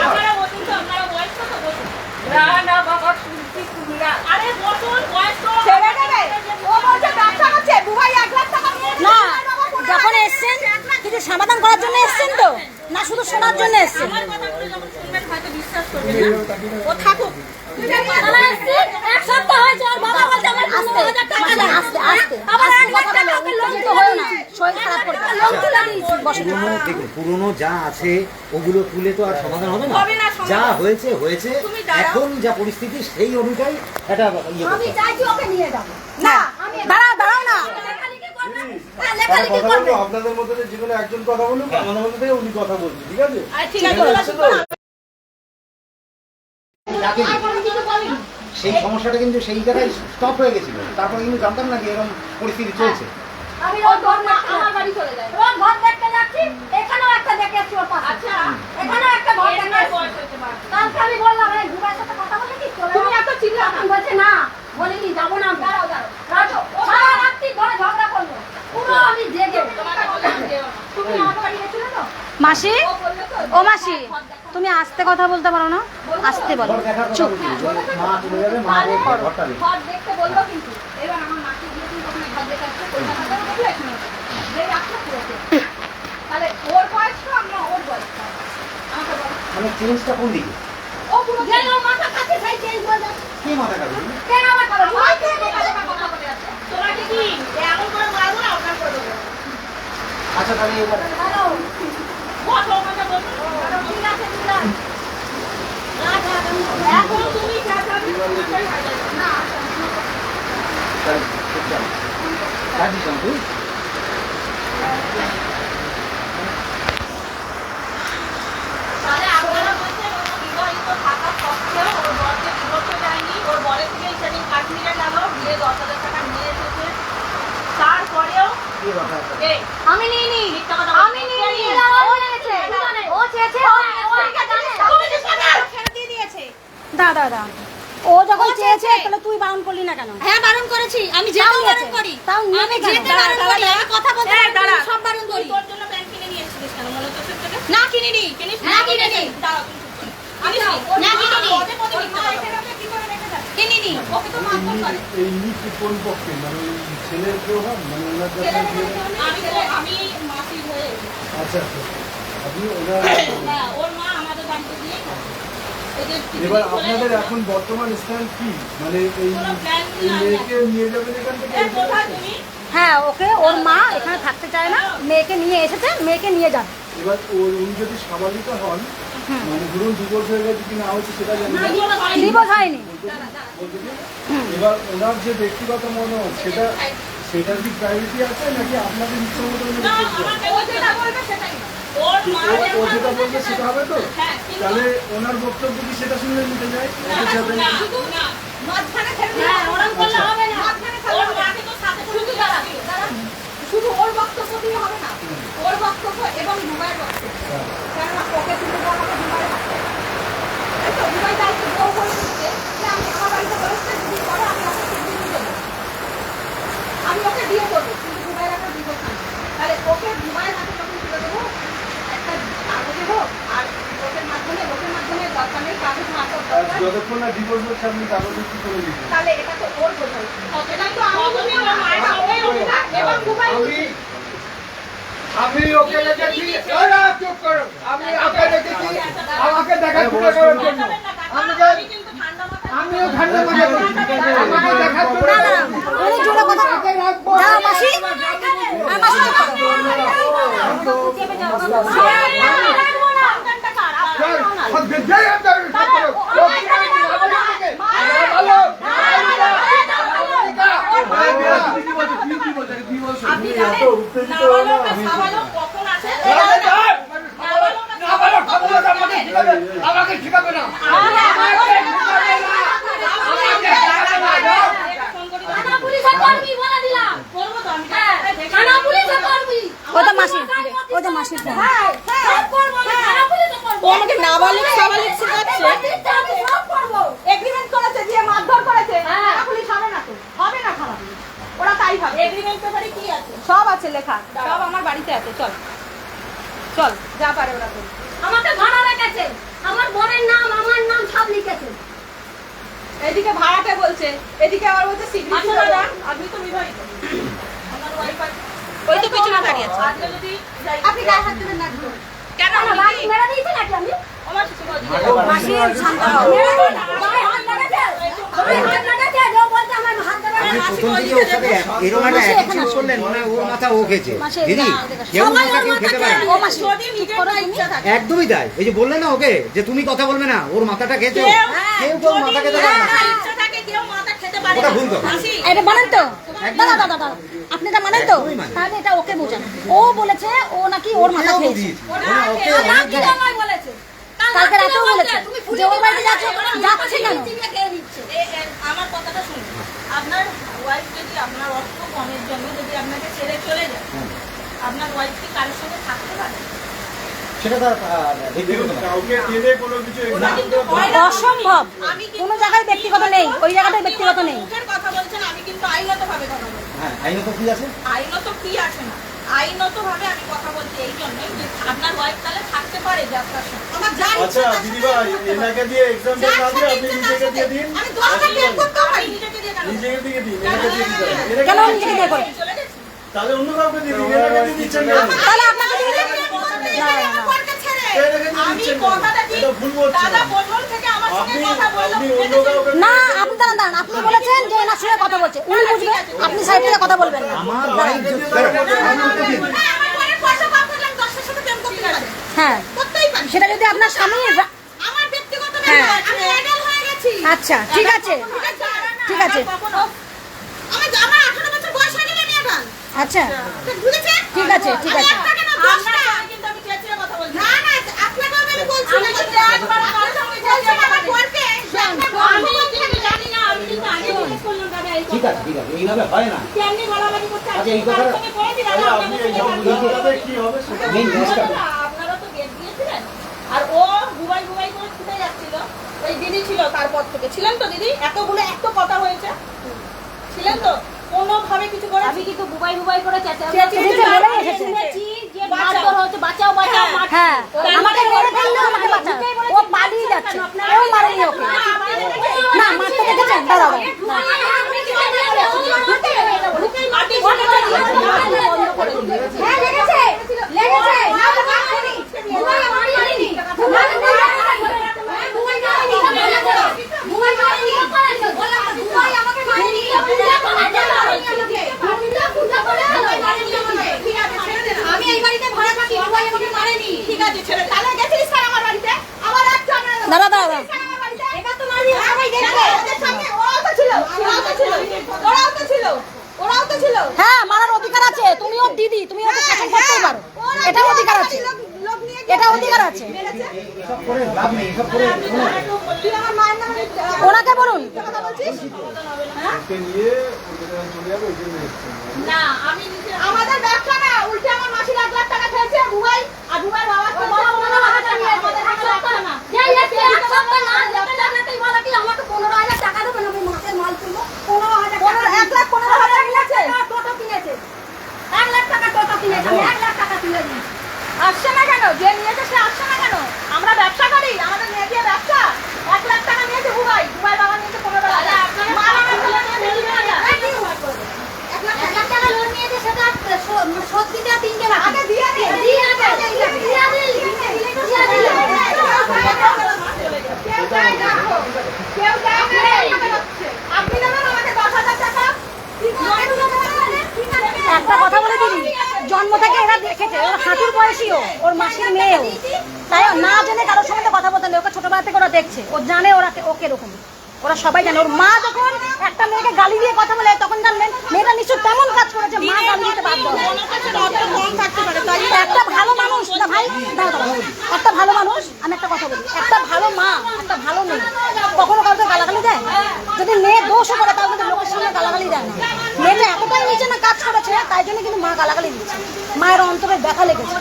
আপনারা বসুন তো, আপনারা বয়স কত বসুন? না বাবা, শুনছি তুমি না। আরে বসুন, বয়স তো। ছেড়ে দেবে ও বলছে ব্যবসা করছে বুবাই 1 লাখ টাকা নিয়ে না, যখন এসছেন কিছু সমাধান করার জন্য এসছেন তো, না শুধু শোনার জন্য এসছেন? আমার কথাগুলো যখন শুনবেন হয়তো বিশ্বাস করবেন না। ও থাকুক। এক সপ্তাহ হয়েছে, আর বাবা বলছে আমার 15,000 টাকা দাও। আস্তে আস্তে আবার কথা বলো, উত্তেজিত হয়েও না, শরীর খারাপ করবে। লোক তুলে দিয়েছি, বসে। দেখুন পুরনো যা আছে ওগুলো তুলে তো আর সমাধান হবে না। হবে না সমাধান। যা হয়েছে হয়েছে, তুমি দাঁড়াও। এখন যা পরিস্থিতি সেই অনুযায়ী এটা ইয়ে করতে আমি হবে। চাইছি ওকে নিয়ে যাবো না, দাঁড়াও, দাঁড়াও না। লেখালেখি করবে আপনাদের মধ্যে যে কোনো একজন কথা বলুন, আমাদের মধ্যে থেকে উনি কথা বলছেন, ঠিক আছে? আর ঠিক আছে, ওরা শুনবে না। যাকে সেই সমস্যাটা কিন্তু সেই জায়গায় স্টপ হয়ে গেছিল, তারপরে কিন্তু জানতাম না যে এরকম পরিস্থিতি চলছে। আমি ওর ঘর আমার বাড়ি চলে যাই ওর ঘর দেখতে যাচ্ছি এখানেও একটা দেখে এসছি ওর পাশে আচ্ছা, এখানেও একটা ঘর দেখে এর এসছি। বয়স হতে পারে। কালকে আমি বললাম এই দুবার সাথে কথা বলে কি চলে তুমি এত চিল্লা এখন বলছে না বলিনি যাবো না দাঁড়াও রাজো সারা রাত্রি ধরে ঝগড়া করলো পুরো আমি জেগে তুমি আমার বাড়ি গেছিলে তো মাসি, ও মাসি, তুমি আস্তে কথা বলতে পারো না? আস্তে বলো, ঘর দেখার কথা চুপ। বলছি, যে মা চলে যাবে, মা যে ঘরটা দেখবে। ঘর দেখতে বললো কিন্তু এবার আমার মাকে গিয়ে তুমি তখন ঘর দেখে আসছো কলকাতাতেও দেখলে এখানেও যে রাখলো পুরোতে তাহলে ওর বয়স তো আমরা ওর বয়স আমাকে বলো মানে চেঞ্জটা কোন দিকে? ও পুরো যেন মাথা কাছে সেই চেঞ্জ হয়ে যাচ্ছে কে মাথা কাটবে? কেন আমার কথা ভয় পেয়ে কথা বলে যাচ্ছে তোমাকে কি এমন করে মারবো না, ওটা করে দেবো। আচ্ছা তাহলে এবার হ্যালো বসো, ওখানে বসো। ঠিক আছে ঠিক আছে এখন তুমি চেঁচাবি, তোমাকেই হয়ে যাবে। না রাজি তুই তাহলে আপনারা বলছেন ও বিবাহিত থাকা সত্ত্বেও ওর বরকে divorce দেয়নি, ওর বরের থেকে ইত্যাদি কাশ্মীরে গেল, গিয়ে 10,000 টাকা নিয়ে এসেছে। তারপরেও কে কথা আছে? এই আমি নিইনি মিথ্যা কথা আমি নিইনি ও চেয়েছে ও চেয়েছে ও এটা জানে তুমি যে টাকা ছেড়ে দিয়ে দিয়েছে। দাঁড়া, দাঁড়া। ও যখন চেয়েছে তাহলে তুই বারণ করলি না কেন? হ্যাঁ বারণ করেছি আমি তাও যেতে বারণ নিয়েছে। করি তাও নিয়ে আমি কেন? যেতে বারণ করি আমি কথা বলতে এই, বারণ দাঁড়া। করি, সব বারণ তুই করি তোর জন্য প্যান্ট কিনে নিয়ে এসেছিস কেন? মনে হচ্ছে তোর থেকে? না কিনিনি কিনিস না কিনিনি দাঁড়াও, তুমি চুপ করো। আচ্ছা না কিনিনি পদে পদে মিথ্যা কথা বলে। কি করে রেখে যাবে কিনিনি ওকে তো মারধর করে এই নিচে কোন পক্ষে, মানে ওই ছেলের কেউ হন, মানে ওনার যখন আমি মাসির হয়ে আচ্ছা আচ্ছা, আপনি ওনার হ্যাঁ, ওর মা আমাদের বাড়িতে দিয়ে এবার আপনাদের এখন বর্তমান স্ট্যান্ড কি, মানে এই মেয়েকে নিয়ে যাবেন এখান থেকে? কোথায় তুমি? হ্যাঁ, ওকে ওর মা এখানে থাকতে চায় না, মেয়েকে নিয়ে এসেছে, মেয়েকে নিয়ে যাবে। এবার উনি যদি স্বাভাবিকা হন, মানে ধরুন ডিভোর্স হয়ে গেছে কি না হয়েছে সেটা জানি না, ডিভোর্স হয়নি। বলতে কি? এবার ওনার যে ব্যক্তিগত মনোভাব সেটার কি প্রায়োরিটি আছে নাকি আপনাদের ইচ্ছা মতো উনি না, করবেন? আমাকে ও যেটা বলবে সেটাই না। ওর মা ও যেটা বলবে সেটা হবে তো? হ্যাঁ, কিন্তু- তাহলে ওনার বক্তব্য কি সেটা শুনে নিতে যায়? ওকে যাবেন না, না। মাঝখানে ছেড়ে হ্যাঁ, দিও ওরম করলে আচ্ছা। হবে না। মাঝখানে ওর ছেড়ে মাকে তো সাথে করে শুধু নিয়ে দাঁড়া যাবি। দাঁড়া শুধু ওর বক্তব্য দিয়ে হবে না ওর বক্তব্য এবং দুবাইয়ের বক্তব্য কেননা ওকে তুলে দেওয়া হবে দুবাইয়ের হাতে এই তো দুবাই দায়িত্ব বউ করে দিচ্ছে যে আমি আমার বাড়িতে বলেছে যদি করে আমি ওকে চিঠি দিয়ে দেবো আমি ওকে দিয়ে দেবো কিন্তু দুবাইয়ের একটা দিব না তাহলে ওকে দুবাইয়ের হাতে যখন তুলে দেবো একটা কাগজে হোক আর লোকের মাধ্যমে দরকার নেই কাগজ মারফত দরকার যতক্ষণ না ডিভোর্স হচ্ছে আপনি কাগজে কি করে দিবেন? তাহলে এটা তো ওর বোঝাই এটাই তো আমি কতদিন ওর মায়ের সঙ্গেই রবি থাকবে। এবং দুবাই আমি ওকে রেখেছি চুপ করো আমি ওকে রেখেছি আমাকে দেখাশোনা করার জন্য আমি কিন্তু ঠান্ডা মাথায় আমিও ঠান্ডা মাথায় বলি। আমাকে দেখাশোনা না, না, উনি জোরে কথা আমাকে রাখবো না, মাসি। আর মাসি চুপ করো। আপনি জানেন নাবালক আর সাবালক কখন আসে? আমাকে শিখাবে না আমাকে শিখাবে না মাসির ফোন। হ্যাঁ, সব করবো আমি, খারাপ হলে তো করবো। ও আমাকে নাবালিক সাবালিক শেখাচ্ছে। আমি সব করবো। এগ্রিমেন্ট করেছে দিয়ে মারধর করেছে হ্যাঁ। পুলিশ হবে না তো, হবে না খারাপ, ওরা তাই ভাবে। এগ্রিমেন্ট পেপারে কি আছে? সব আছে লেখা, সব আমার বাড়িতে আছে। চল চল, যা পারে ওরা করবে। আমাকে ভাড়া রেখেছে, আমার বোনের নাম আমার নাম সব লিখেছে। এদিকে ভাড়াটে বলছে, এদিকে আবার বলছে সিগনেচার। আচ্ছা দাদা, আপনি তো বিবাহিত, আমার ওয়াইফ আছে, ওই তো পিছনে দাঁড়িয়ে আছে। আজকে যদি যাই, আপনি গায়ে হাত দেবেন না একদম। কেন আমার আমি বাড়ি কি? মেরে দিয়েছে নাকি আমি? আমার শ্বশুরবাড়ি মাসি শান্ত হও। মেরে দিয়েছে? গায়ে হাত লেগেছে? গায়ে হাত লেগেছে? যে বলছে আমার হাত দেবে না। আপনি প্রথম থেকে ওর সাথে এরকম একটা অ্যাটিটিউড করলেন, মানে ওর মাথা ও খেয়েছে। মাসি, দিদি না, কেউ সবাই মাথা ওর কেউ মাথা খেতে পারে না। ও মাসি, যদি চুপ নিজের করো যা তুমি। ইচ্ছা থাকে। একদমই তাই। এই যে বললেন না ওকে যে তুমি কথা বলবে না, ওর মাথাটা খেয়েছে ও। কেউ কেউ যদি মাথা খেতে পারে না। নিজের ইচ্ছা থাকে, কেউ মাথা খেতে পারে ওটা না। ভুল কথা। মাসি, এটা মানেন তো? দাদা দাদা দাদা, আপনি এটা মানেন তো? একদমই মানি। তাহলে এটা ওকে বোঝান। ও বলেছে ও নাকি ওর মাথা ওকেও খেয়েছে। দিয়েছি। মানে ওকে আর অনেক কি জায়গায়। আমায় বলেছে? কালকে রাতেও বলেছে তুমি যে ওর বাড়িতে যাচ্ছে কেন? চিবিয়ে খেয়ে নিচ্ছে। আমার কথাটা শুনুন। আপনার ওয়াইফ যদি আপনার অর্থ কমের জন্য যদি আপনাকে ছেড়ে চলে যায়, আপনার ওয়াইফ কি কারোর সঙ্গে থাকতে পারে? সেটা তার ব্যক্তিগত ব্যাপার। কাউকে টেনে কোনো কিছু ওটা কিন্তু হয় না। অসম্ভব। আমি কিন্তু কোনো জায়গায় ব্যক্তিগত নেই, ওই জায়গাটায় ব্যক্তিগত নেই। মুখের কথা বলছেন, আমি কিন্তু আইনতভাবে কথা বলছি। হ্যাঁ, আইনত কি আছে? আইনত কি আছে না, আইনতভাবে আমি কথা বলছি এই জন্যই যে আপনার ওয়াইফ তাহলে থাকতে পারে যাত্রার সঙ্গে। আমার যা আচ্ছা দিদিভাই, এনাকে দিয়ে এক্সাম্পল না দিয়ে আপনি নিজেকে দিয়ে দিন। আমি দশটা বের করতে পারি, নিজেকে দিয়ে কেন? নিজেকে দিয়ে দিন, এনাকে দিয়ে দিতে হবে। কেন এনাকে নিজেকে দিয়ে করে? চলে গেছি। তাহলে অন্য কাউকে দিয়ে দিন, এনাকে দিয়ে দিচ্ছেন না। তাহলে আপনাকে দিয়ে দিন। আমাকে ছেড়ে। এনাকে দিয়ে আমি দিচ্ছেন না। কথাটা কি? এটা ভুল বলছেন। দাদা প্রথম থেকে আমার সঙ্গে আপনি কথা বললো, আপনি অন্য বুঝেছেন? কাউকে না, আপনি দাঁড়ান দাঁড়ান, আপনি বলেছেন যে এনার সঙ্গে কথা বলছে, উনি বুঝবে, আপনি সাইড থেকে কথা বলবেন না। আমার ওয়াইফ যদি আইনত দিন। না, আমার ঘরের পয়সা কম করলাম, 10টার সাথে প্রেম করতে পারি। হ্যাঁ, করতেই পারি। সেটা যদি আপনার স্বামী আমার ব্যক্তিগত হ্যাঁ। ব্যাপার, আমি এডাল হয়ে গেছি। আচ্ছা, ঠিক আছে, ঠিক আছে। আমার 18 বছর বয়স হয়ে গেলে আমি এডাল। আচ্ছা, বুঝেছেন? ঠিক আছে, ঠিক আছে। আমি একটা কেন 10টা? কিন্তু আমি চেঁচিয়ে কথা বলছি। না, না, আপনাকে আমি বলছি না। কিন্তু একবার আমার সঙ্গে চেঁচিয়ে আমার বরকে, আমি কিন্তু জানি না, আমি কিন্তু আগে জিজ্ঞেস করলাম দাদা এই ঠিক আছে, ঠিক আছে, এইভাবে হয় না। কেমনি বলাবলি করতে আচ্ছা, এই কথাটা- সঙ্গে করেছি দাদা, তাহলে আপনাদের আপনি এই সঙ্গে সব বুঝাতে কি হবে সেটা মেইন জিনিসটা দাদা, আপনারা তো গেট দিয়েছিলেন আর ও বুবাই বুবাই করে ছুটে যাচ্ছিল। ওই দিদি ছিল তারপর থেকে, ছিলেন তো দিদি? এতগুলো এত কথা হয়েছে, ছিলেন তো? কোনোভাবে কিছু করে আমি কিন্তু বুবাই বুবাই করে চেঁচাচ্ছি। দিদিকে বলেই এসেছে। শুনেছি যে মারধর হচ্ছে, বাঁচাও বাঁচাও মারছে। হ্যাঁ, আমাকে মেরে ফেললো, আমাকে বাঁচাও। ও পালিয়ে যাচ্ছে, কেউ মারেনি ওকে। না, মারতে দেখেছেন? দাঁড়াও, হ্যাঁ লেগেছে, লেগেছে। না তো মারিনি। বুবাই আমাকে মারিনি। বুবাই মারিনি। বুবাই মারিনি। বুবাই আমাকে মারিনি। আমি এই বাড়িতে ভাড়া থাকি, বুবাই আমাকে মারেনি। ঠিক আছে ছেড়ে, তাহলে গেছিলিস কেন আমার বাড়িতে? আবার একটা দাঁড়া দাঁড়া। আমার বাড়িতে এটা তো মারি, সবাই দেখবে। ওদের সামনে ওরাও তো ছিল, ওরাও তো ছিল, ওরাও তো ছিল, ওরাও তো ছিল। হ্যাঁ, মারার অধিকার আছে, তুমি ওর দিদি, তুমি ওকে শাসন করতেই পারো, এটা অধিকার আছে, এটা অধিকার আছে। এসব করে লাভ নেই, এসব করে কোনো তুই আমার মায়ের নামে ওনাকে বলুন। কথা বলছিস? ওকে নিয়ে ওকে যখন চলে যাবে ওই জন্য এসছে। না, আমি নিজে আমাদের ব্যবসা না, উল্টে আমার মাসি 1 লাখ টাকা খেয়েছে বুবাই, আর বুবাই বাবা তো বড় 15,000 টাকা আমাদের 1 লাখ টাকা না। এই এক সপ্তাহ না যেতে লাগলেই বলে কি আমাকে 15,000 টাকা দেবেন, আমি মাসের মাল তুলবো। 1 লাখ 15,000 টাকা কিনেছে। টোটো কিনেছে, 1 লাখ টাকা টোটো কিনেছে, আমি 1 লাখ টাকা তুলে দিই। আসছে না কেন? যে নিয়েছে সে আসছে না কেন? আমরা ব্যবসা করি, আমাদের মেয়ে দিয়ে ব্যবসা। 1 লাখ টাকা নিয়েছে বুবাই, বুবাই বাবা নিয়েছে 15,000। মা বাবা ফেলে দিয়ে বেশি হয়ে যায়। 1 লাখ টাকা লোন নিয়েছে, সেটা শোধ দিতে আর 3 দিন আগে দিয়ে দে। দিয়ে দে, দিয়ে দে। কেউ যায় না, কেউ যায় না। আপনি দেবেন আমাকে 10,000 টাকা। একটা কথা বলে দিদি, জন্ম থেকে এরা দেখেছে, ওর হাঁটুর বয়সীও, ওর মাসির মেয়েও, তাই না জেনে কারোর সঙ্গে তো কথা বলতে নেই, ওকে ছোটবেলা থেকে ওরা দেখছে, ও জানে ওরা ওকে এরকম, ওরা সবাই জানে। ওর মা যখন একটা মেয়েকে গালি দিয়ে কথা বলে, তখন জানবেন মেয়েটা নিশ্চয় তেমন কাজ করেছে, মা গালি দিতে বাধ্য হয়। একটা ভালো মানুষ না ভাই, দাঁড়াও দাঁড়াও, একটা ভালো মানুষ, আমি একটা কথা বলি, একটা ভালো মা, একটা ভালো মেয়ে কখনো কাউকে গালাগালি দেয়? যদি মেয়ে দোষও করে তাও কিন্তু লোকের সামনে গালাগালি দেয় না। মেয়েটা এতটাই নিচে না কাজ করেছে, তাই জন্য কিন্তু মা গালাগালি দিচ্ছে, মায়ের অন্তরে ব্যথা লেগেছে।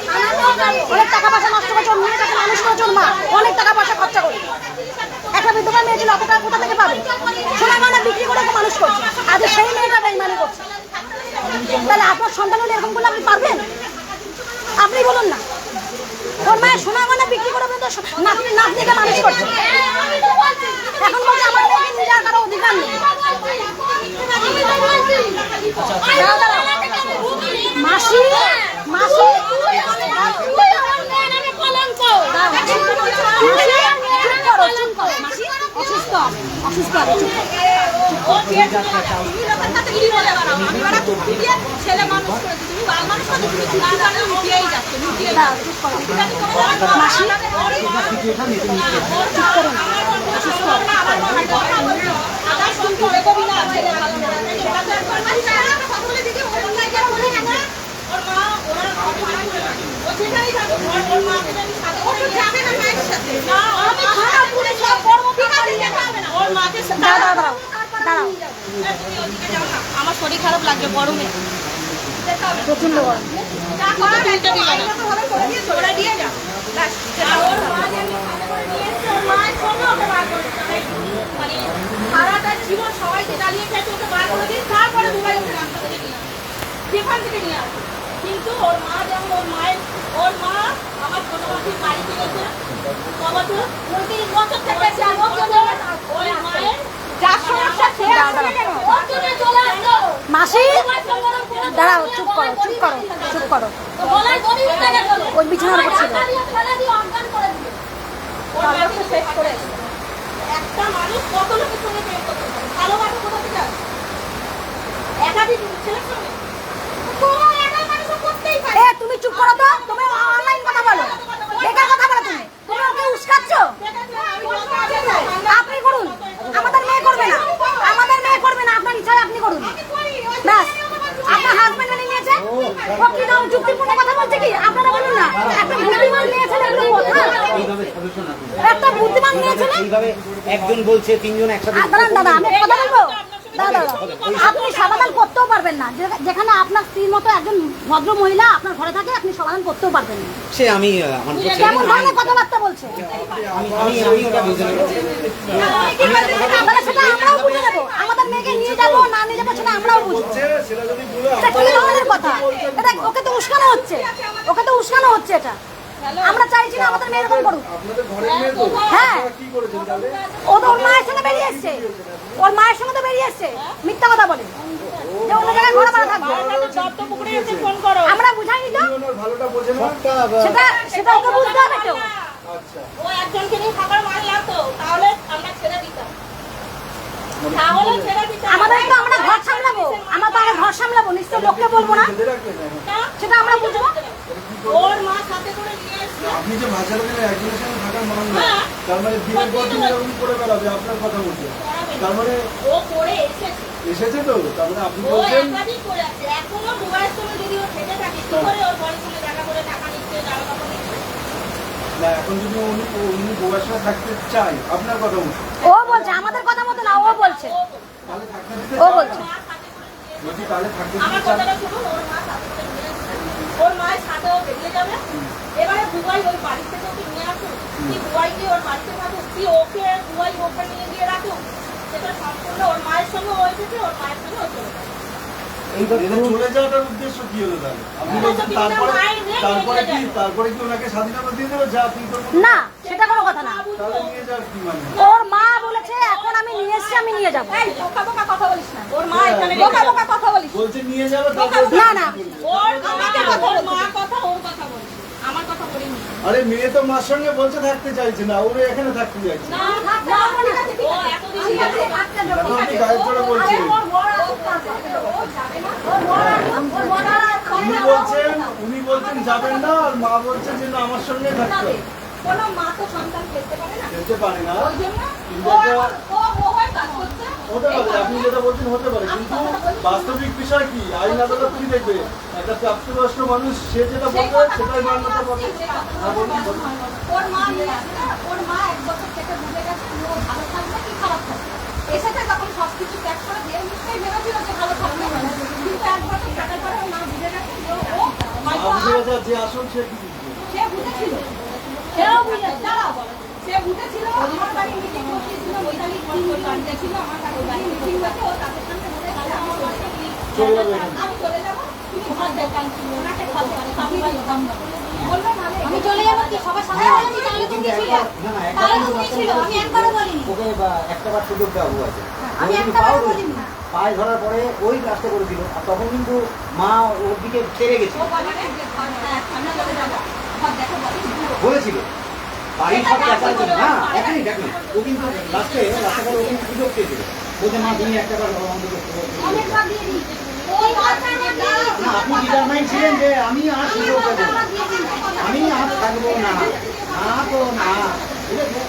টাকা মেয়ে দিলে অত টাকা কোথা থেকে পাবে? সোনা গয়না বিক্রি করে তো মানুষ করছে, আজ সেই মেয়েটা বেইমানি করছে। তাহলে আপনার সন্তান হলে এরকম করলে আপনি পারবেন? আপনি বলুন না, ওর মায়ের সোনা গয়না বিক্রি করে তো নাতনি নাতনিকে মানুষ করছে। এখন বলছে আমার মেয়েকে নিয়ে যাওয়ার কারো অধিকার নেই। মাসি মাসি অসুস্থ অসুস্থ ছেলে মানুষ করেছে, তুমি বাল মানুষ করে তুমি লুকিয়েই যাচ্ছে, লুকিয়ে মাসি দাঁড়াও দাঁড়াও, আমার শরীর খারাপ লাগছে গরমে, প্রচন্ড গরম। সারাটা জীবন সবাইকে জ্বালিয়ে খেয়েছে, ওকে বার করে দিন, তারপরে দুবাই ওকে রাস্তা থেকে নিয়ে আসে, যেখান থেকে নিয়ে আসে। কিন্তু ওর মা যেমন ওর মা আমার ছোট মাসির বাড়িতে গেছে, বাবা তো 29 বছর থেকে ওই মায়ের যার সমস্যা সে আসবে কেন? ওর জন্য চলে আসলো। মাসি দাঁড়াও, চুপ করো চুপ করো চুপ করো। ওই বিছানার উপর ছিল। ওর মাকে শেষ করে এসে। একটা মানুষ কত লোকের সঙ্গে প্রেম করতে পারে? ভালোবাসা কোথা থেকে আসে? একাধিক ছেলের সঙ্গে কোনো একা মানুষ করতেই পারে। এ তুমি চুপ করো তো, তুমি অনলাইন কথা বলো, বেকার কথা বলো। তুমি তুমি ওকে উস্কাচ্ছ। আপনি করুন, আমাদের মেয়ে করবে না, আমাদের মেয়ে করবে না, আপনার ইচ্ছা আপনি করুন ব্যাস। আপনার হাজবেন্ড মেনে নিয়েছে, ও কি নাম যুক্তিপূর্ণ কথা বলছে কি? আপনারা বলুন না, একটা বুদ্ধিমান মেয়ে ছেলে এগুলো কথা, একটা বুদ্ধিমান মেয়ে ছেলে এইভাবে একজন বলছে, তিনজন একসাথে দাঁড়ান দাদা, আমি কথা বলবো। দাদা আপনি সমাধান করতেও পারবেন না, যেখানে আপনার স্ত্রীর মতো একজন ভদ্র মহিলা আপনার ঘরে থাকে, আপনি সমাধান করতেও পারবেন না। সে আমি আমার কেমন ধরনের কথাবার্তা বলছে? আমি ওটা বুঝে নেব। তাহলে সেটা আমরাও বুঝে নেবো, আমাদের মেয়েকে নিয়ে যাবো না নিয়ে যাবো সেটা আমরাও বুঝবো। সেটা যদি বলে এটা কি ধরনের কথা? এটা ওকে তো উস্কানো হচ্ছে, ওকে তো উস্কানো হচ্ছে। এটা আমরা চাইছি না আমাদের মেয়ে এরকম করুক। আপনাদের ঘরের মেয়ে তো হ্যাঁ, আপনারা কি করেছেন তাহলে? ও তো ওর মায়ের সঙ্গে বেরিয়ে এসছে, ওর মায়ের সঙ্গে তো বেরিয়ে এসছে, মিথ্যা কথা বলে যে অন্য জায়গায় ঘোরা মারা থাকবে। দত্তপুকুরে এসে ফোন করো। আমরা বুঝাইনি তো, উনি ওনার ভালোটা বোঝেন না? সেটা সেটা ওকে বুঝতে হবে তো। আচ্ছা, ও একজনকে নিয়ে থাকার মান লাগতো, তাহলে আমরা ছেড়ে দিতাম, তাহলে ছেড়ে দিতাম। আমাদের তো আমরা ঘর সামলাবো, আমরা তো আমরা ঘর সামলাবো, নিশ্চয় লোককে বলবো না, বেঁধে রাখবেন এখন। সেটা আমরা বুঝবো। ওর মা সাথে করে নিয়ে এসছে। আপনি যে ভাষাটা দিলে একজনের সঙ্গে থাকার মান না, তার মানে দিনের পর দিন এরকম করে বেড়াবে আপনার কথা বলছে। তার মানে ও করে এসেছে, এসেছে তো, তার মানে আপনি ও বলছেন একাধিক করে আছে। এখনো দুবাইয়ের সঙ্গে যদি ও থেকে থাকে, কি করে ওর ঘরের সঙ্গে দেখা করে টাকা নিচ্ছে, জামা কাপড় নিচ্ছে? না, এখন যদি উনি বউয়ের সঙ্গে থাকতে চাই, আপনার কথা বলছে, ও বলছে, আমাদের কথা মতো না, ও বলছে, তাহলে থাকতে দিতে ও চাই? বলছে। যদি তাহলে থাকতে আমার দিতে চান, কথাটা শুনুন, ওর মা সাথে করে নিয়ে এসছে। ওর মায়ের সাথে ও বেরিয়ে যাবে। এবারে দুবাই ওই বাড়ি থেকে ওকে নিয়ে আসুক, কি দুবাইকে ওর বাড়িতে থাকুক, কি ওকে দুবাই ওকে নিয়ে গিয়ে রাখুক, সেটা সম্পূর্ণ ওর মায়ের সঙ্গে ও এসেছে, ওর মায়ের সঙ্গে ও চলে যাবে। এদের চলে যাওয়াটার উদ্দেশ্য কি হলো তাহলে? আপনি বলছেন তারপরে কি ওনাকে স্বাধীনতা দিয়ে দেবে, যা তুই তোর মতো? না, সেটা কোনো কথা না। তাহলে নিয়ে যাওয়ার কি মানে? ওর মা বলেছে এখন আমি নিয়ে এসছি, আমি নিয়ে যাবো। এই বোকা বোকা কথা বলিস না, ওর মা এখানে বোকা বোকা কথা বলিস। বলছে নিয়ে যাবে, তারপরে না না, ওর আমাকে কথা, ওর মা কথা, ওর কথা বলছে, আমার কথা বলিনি। আরে মেয়ে তো মার সঙ্গে বলছে থাকতে চাইছে না, ওরে এখানে থাকতে চাইছে। না, ও এতদিন ঠিক আছে, আচ্ছা, এখন আপনি গায়ের জোরে বলছেন। উনি বলছেন যাবেন না, আর মা বলছে যে না আমার সঙ্গে থাকতে হবে। কোনো মা তো সন্তান ফেলতে পারে না, যেতে পারে না, ওই জন্য কিন্তু ও এটা হয় কাজ করছে। হতে পারে, আপনি যেটা বলছেন হতে পারে, কিন্তু বাস্তবিক বিষয় কি আইন আদালত কি দেখবে? একটা প্রাপ্তবয়স্ক মানুষ সে যেটা বলবে সেটাই মান্যতা পাবে। হ্যাঁ, বলুন, বলুন। ওর মা নিয়ে আসে না, ওর মা 1 বছর থেকে বুঝে গেছে ও ভালো থাকবে কি খারাপ থাকবে। এসেছে তখন সবকিছু ত্যাগ করে দিয়ে নিশ্চয়ই ভেবেছিল যে ভালো থাকবে, কিন্তু 1 বছর থাকার পরে ওর মা বুঝে গেছে যে ও বুঝে গেছে, যে আসল সে কি বুঝবে? সে বুঝেছিল, সেও বুঝে দাঁড়াও, সে বুঝেছিল আমার বাড়ি মিটিং বসিয়েছিল ওই গেছিল আমার কাছে মিটিং হতো তাদের সামনে বলে গেল আমার বাড়িতে চলে যাবে এখানে। আমি চলে যাবো তুমি ঘর দোকান ছিল ওনাকে খাও আমি বললো ভালো আমি চলে যাবো কি সবার সামনে বলেছি তাহলে তুমি কিন্তু ছিল না না তাহলে তুমি ছিল আমি একবারও বলিনি ওকে একটা বার সুযোগ দেওয়া হয়েছে আমি ও কিন্তু একটা পাও বারও ধরেছিল। বলিনি। পায়ে ধরার পরে ওই কাজটা করেছিল আর তখন কিন্তু মা ওর দিকে তেড়ে গেছে ও বলে যে ঘর আমি চলে যাবো ঘর দেখো বলেছিল বাড়ির সব টাকা না এখনই দেখুন ও কিন্তু রাস্তাঘাটে ও কিন্তু সুযোগ পেয়েছিল বলছে মা তুমি একটা বার অন্তত অনেকবার দিয়ে দিয়েছি ওই ঘরটা আমার দিয়ে দিয়েছি। না আপনি ডিটারমাইন্ড ছিলেন যে আমি আর সুযোগ দেবো না। আমি আর থাকবো না না তো না ঠিক আছে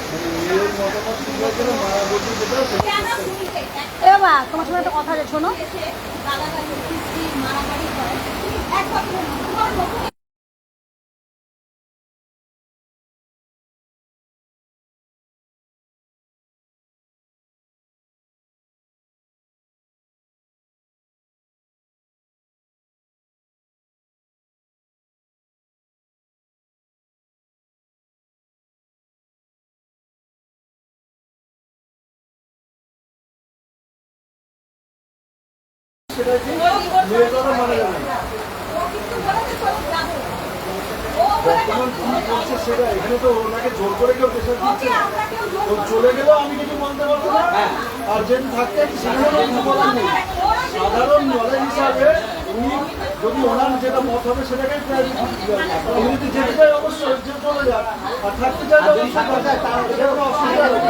মেয়ের মতামত ঠিক আছে না, মা বলছে যেটা সেটা কেন শুনতে এ বাবা তোমার সঙ্গে একটা কথা আছে শোনো এসে গালাগালি খিস্তি মারামারি করে এক বছর তোমার নতুন সেটা কি মেয়েটারও মানে যাবে না। ও কিন্তু বলেছে চলে যাবো ও বর্তমান কি করছে সেটা এখানে তো ওনাকে জোর করে কেউ প্রেশার দিচ্ছে না। আমরা কেউ ও চলে গেলেও আমি কিছু বলতে পারবো না আর যেদিন থাকতে সেখানেও কিছু বলার নেই সাধারণ নলেজ হিসাবে উনি যদি ওনার যেটা মত হবে সেটাকে উনি যদি যেতে চাই অবশ্যই যে চলে যাক আর থাকতে চাই আর যদি থাকতে চায় তার এটা কোনো অসুবিধা নেই।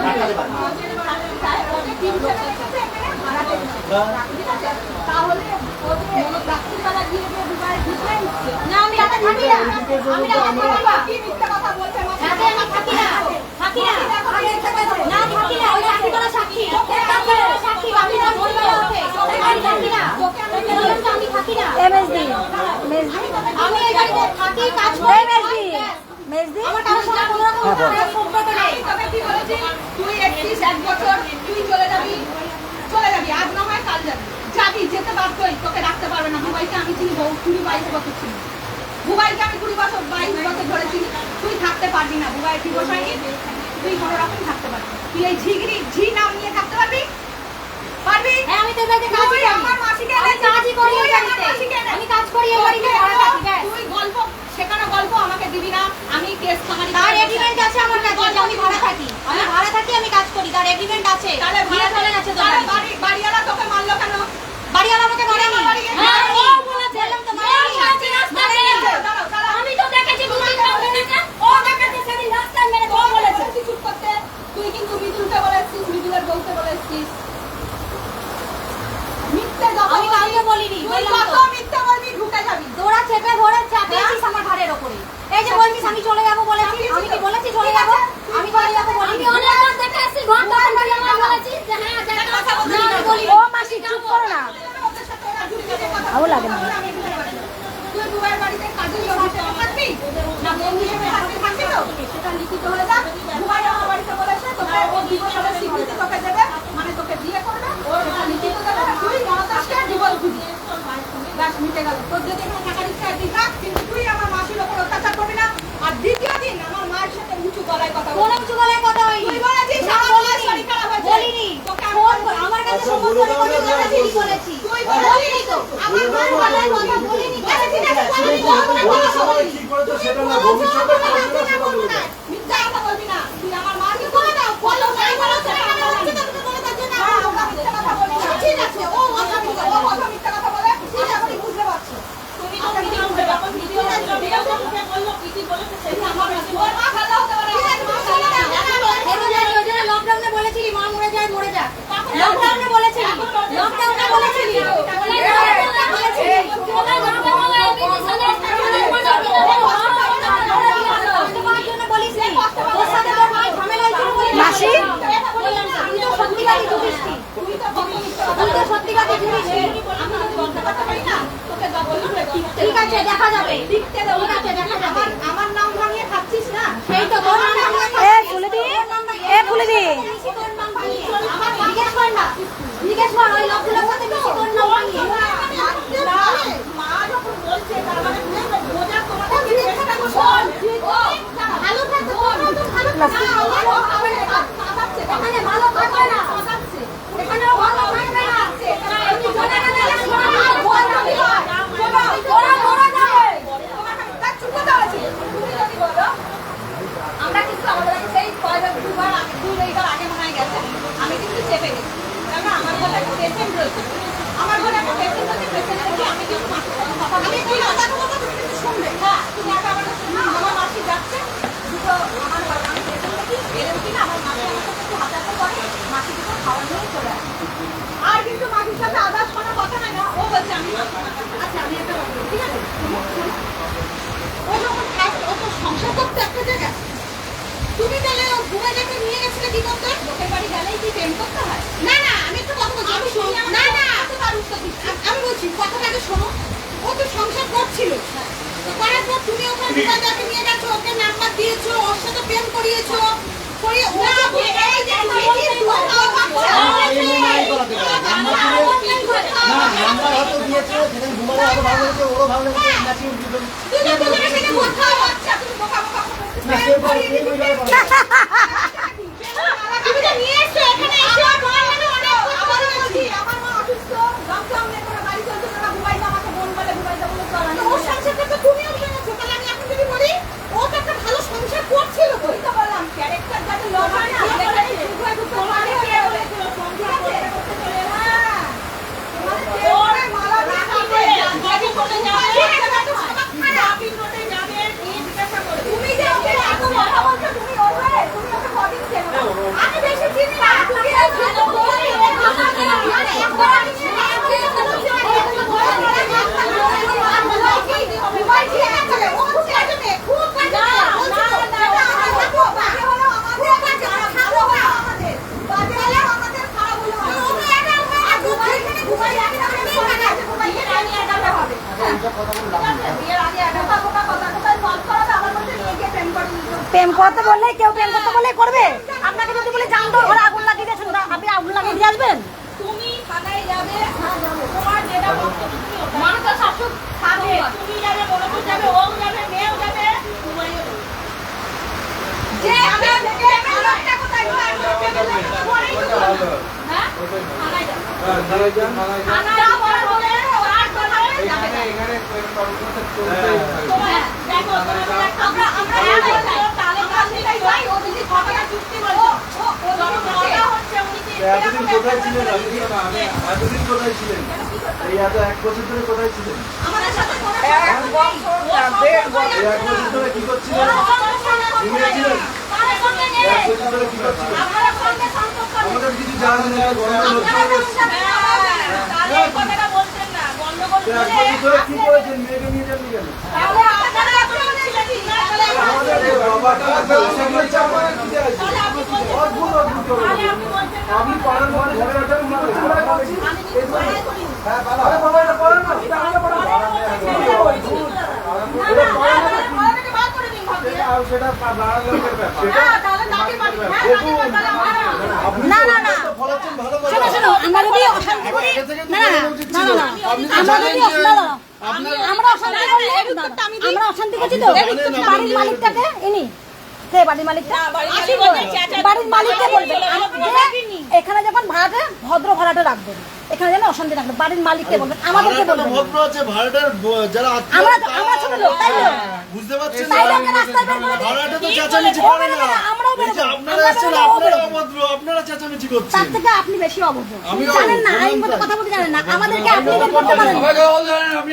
তাহলে ওদের ডাক্তারখানা গিয়ে যে দুবার ঢুকে নিচ্ছে না আমি রাতে থাকি না আমি রাতে থাকি না কি মিথ্যা কথা বলছে আমার রাতে আমি থাকি না থাকি না না থাকি না ওই চাকরি করা সাক্ষী সাক্ষী আমি না বলবো ওকে আমি থাকি না ওকে বললাম তো আমি থাকি না এমএসডি মেজদি আমি এই বাড়িতে থাকি কাজ করি এমএসডি মেজদি আমার কারোর সঙ্গে কোনো রকম সম্পর্ক নেই আমি তোকে কি বলেছি তুই একত্রিশ এক বছর তুই চলে যাবি আজ না হয় কাল যাবি যেতে বাধ্যই তোকে রাখতে পারবে না বুবাইকে আমি চিনি 20-22 বছর চিনি বুবাইকে আমি 22 বছর ধরে চিনি তুই থাকতে পারবি না বুবাই দিবস হয়নি তুই কোনো রকম থাকতে পারবি তুই এই ঝি নাম নিয়ে থাকতে পারবি হ্যাঁ আমি তো এই বাড়িতে কাজ তুই করি আমার মাসিকে আমি কাজই করি এই বাড়িতে আমি কাজ করি এই বাড়িতে ভাড়া থাকি ব্যাস তুই গল্প সেখানে গল্প আমাকে দিবি না আমি কেস খামারি তার এগ্রিমেন্ট আছে আমার কাছে যে আমি ভাড়া থাকি আমি কাজ করি তার এগ্রিমেন্ট আছে তাহলে বিয়ে চলে গেছে তো তাহলে বাড়িওয়ালা তোকে মারলো কেন বাড়িওয়ালা আমাকে মারেনি হ্যাঁ ও বলেছে বললাম তো মারেনি আমি তো দেখেছি দুদিন ধরে ও দেখাচ্ছে সেদিন রাস্তায় মেরে ও বলেছে তুই চুপ করতে তুই কিন্তু মৃদুলকে বলেছিস মৃদুলের বউকে বলেছিস মিথ্যে কথা আমি কাউকে বলিনি তুই বললাম কত তো মিথ্যে বলবি ঢুকে যাবি দৌড়া চেপে ধরে চাপিয়েছিস আমার ঘাড়ের ওপরে এই যে বলছিস আমি চলে যাবো বলেছি আমি কি বলেছি চলে যাবো আমি চলে যাবো বলিনি আমি অনেকবার দেখে এসেছি ঘর দোকান বাড়ি আমার বলেছি যে হ্যাঁ দেখা কথা বলি ও মাসি চুপ করো না ওদের সাথে ওরা ঢুকে যেতে পারবে ভালো লাগে না তুই দুবার বাড়িতে কাজে হিসেবে থাকবি না বন্ধু হিসেবে থাকবি তো সেটা লিখিত হয়ে যাক দুবার আমার বাড়িতে বলেছে তোকে ও দিবসের স্বীকৃতি তোকে দেবে মানে তোকে বিয়ে করবে সেটা লিখিত দেবে তুই মনতাসকে ডিভোর্স দিবি ব্যাস মিটে গেল তোর যদি এখানে থাকার ইচ্ছা তুই থাক কিন্তু তুই আমার মাসির ওপর অত্যাচার করবি না আর দ্বিতীয় দিন আমার মায়ের সাথে উঁচু গলায় কথা কোনো বলবি কিছু গলায় কথা হয়নি তুই বলেছিস না, আমার মায়ের বলিনি। শরীর খারাপ হয়েছে বলিনি তোকে ফোন করে আমার কাছে আচ্ছা, ফোন বলে করে দাও বলে না, দিয়েছি বলেছি তুই বলিনি তো আমার মায়ের গলায় কথা বলিনি আচ্ছা ঠিক আছে বলিনি ওই সময় কি করেছে সেটা না ভবিষ্যতে করবে না সেটা বলবে না। মিথ্যা কথা বলবি না তুই আমার মাকে বলে দাও বলো নাই বলো সেটা কেন হচ্ছে না তুমি বলে দাও যে না আমরা মিথ্যা কথা বলি না ঠিক আছে ও কথা বলে ও কথা মিথ্যা কথা বলে তুই এখনই বুঝতে পারছিস তুমি আচ্ছা কি বুঝতে পারছো ভিডিও বললো কি বলেছে সেটা আমার কাছে ওর মা ভালো হতে পারে লকডাউনে বলেছিলি মা মরে যায় মরে যা লকডাউনে বলেছিলি লকডাউনে বলেছিলি মাসি তুই তো সত্যিকারই যুধিষ্ঠির তুই তো কত মিথ্যা কথা তুই তো সত্যিকারই যুধিষ্ঠির আমি যদি বলতে পারি না তোকে যা বলবো ঠিক আছে দেখা যাবে লিখতে দাও ঠিক আছে দেখা যাবে আমার নাম ভাঙিয়ে খাচ্ছিস না সেই তো তোর নাম এ ফুলে দি এ ফুলে দি তোর নাম ভাঙিয়ে জিজ্ঞেস কর না জিজ্ঞেস কর ওই লোকগুলোর সাথে বেশি তোর নাম ভাঙিয়ে মা যখন বলছে তার মানে বোঝা তোমাদের চেষ্টা করছো ভালো থাকবে তোমরা তো ভালো থাকবে এখানে ভালো থাকবে না কি প্রেম করতে হয়? না না, আমি একটা কথা বলছি, আমি শুনি, না না, আমি বলছি কথাটাকে শোনো। ও তো সংসার করছিল, করার পর তুমি ওখানে বিবাহটাকে নিয়ে গেছো, ওকে নাম্বার দিয়েছো, ওর সাথে প্রেম করিয়েছো, করিয়ে ও যে এই যে কি ধোকা বাচ্চা না নাম্বার হয়তো দিয়েছে সেখানে ঘুমালে আরো ভালো হয়েছে ওরও ভালো লেগেছে ম্যাচিং দুজন না সে বলে কে কই যাবে তুমি তো নিয়ে এসছো এখানে এসে আমার মানে অনেক আমার বলছি আমার মা অসুস্থ দমদম নে করে বাড়ি চলছে না ঘুমাইতে আমাকে ফোন করে ঘুমাইতে বলে চলা না ওর সংসারটা তো তুমিও ভেঙেছো তাহলে আমি এখন যদি বলি ও তো একটা ভালো সংসার করছিল তো তো বললাম ক্যারেক্টার যাতে লোক হয় না তোমারে কে বলেছিল সংসার করতে চলে না তোমারে মালা রাখতে গাড়ি করে যাবে আপনি রোডে যাবে কি জিজ্ঞাসা করে তুমি যে ওকে এত কথা বলছো তুমি ওকে কদিন চেনো আমি বেশি চিনি না তুমি ভালো বলে মানে একবার আমি চিনি না আমি কোনো চিনি না মোবাইল দিয়ে না করে ও খুব কাজে মেয়ে খুব কাজে মেয়ে বলছো না আমাদের খারাপ হয় আমাদের বাজে হলে আমাদের খারাপ হলো ওকে এটা আর দুবার এখানে ঘুমাই আমি না ঘুমাই আমি একাটা হবে বিয়ের আগে একটা কথা সলভ করাতে আমার মধ্যে নিয়ে গিয়ে প্রেম করে নিতো প্রেম করতে বললে কেউ প্রেম করতে বললে করবে। আপনাকে যদি বলে জান তো ঘরে আগুন লাগিয়ে দিয়েছেন, আপনি আগুন লাগিয়ে দিয়ে আসবেন? তুমি থানায় যাবে তোমার যেটা বক্তব্য তুমি মানুষ তো শাসক খাবে তুমি যাবে বড়পুর যাবে ও যাবে মেয়েও যাবে তোমারও যে আমি একটা কথা হ্যাঁ থানায় যাবে থানায় যান থানায় বড় বলে আর থানায় যাবে এখানে চলতেই তোমার দেখো আমরা তালে কাছে যাই ও যদি কথাটা চুক্তি বলছো ও যখন কথা হচ্ছে উনি কি এতদিন কোথায় ছিলেন আমি এতদিন কোথায় ছিলেন এই এত 1 বছর ধরে কোথায় ছিলেন আমাদের সাথে কোনো এই 1 বছর ধরে কি করছিলেন ঘুমিয়েছিলেন 1 বছর ধরে কি করছিলেন আমাদের কিছু জানা নেই গন্ডগোল হচ্ছে 1 বছর ধরে কি করেছেন মেয়েকে নিয়ে যান কেন আমাদের এই বাবাটা সামনে চাপা কি আছে অদ্ভুত অদ্ভুত আপনি পারেন ঘরে ওঠেন হ্যাঁ বাবা এটা করেন না সেটা বাড়া লোকের ব্যাপার না না না শোনো শোনো, আমরা যদি অশান্তি করি না না না না আমরা যদি আমরা অশান্তি করি আমরা অশান্তি করছি তো বাড়ির মালিকটাকে ইনি কে বাড়ির মালিকটা বাড়ির মালিককে বলবেন এখানে যখন ভাড়াটা ভদ্র ভাড়াটা রাখবেন, এখানে যেন অশান্তি রাখবেন, বাড়ির মালিককে বলবেন, আমাদেরকে বলবেন ভদ্র আছে ভাড়াটার যারা আমরা আমরা ছোট লোক তাই তো বুঝতে পারছেন তাই লোকে রাস্তায় বের করে দিই। ভাড়াটা তো চেঁচামেচি করে না আমরাও এই যে বেরোবো, আপনারা আসছেন আপনারা অভদ্র আপনারা চেঁচামেচি তার করছেন থেকে আপনি বেশি অবদ্ধ আমিও জানেন না অভদ্র। আইনগত কথা বলতে জানেন না, আমাদেরকে আপনি বের করতে পারেন না। আমাকে বল জানেন আমি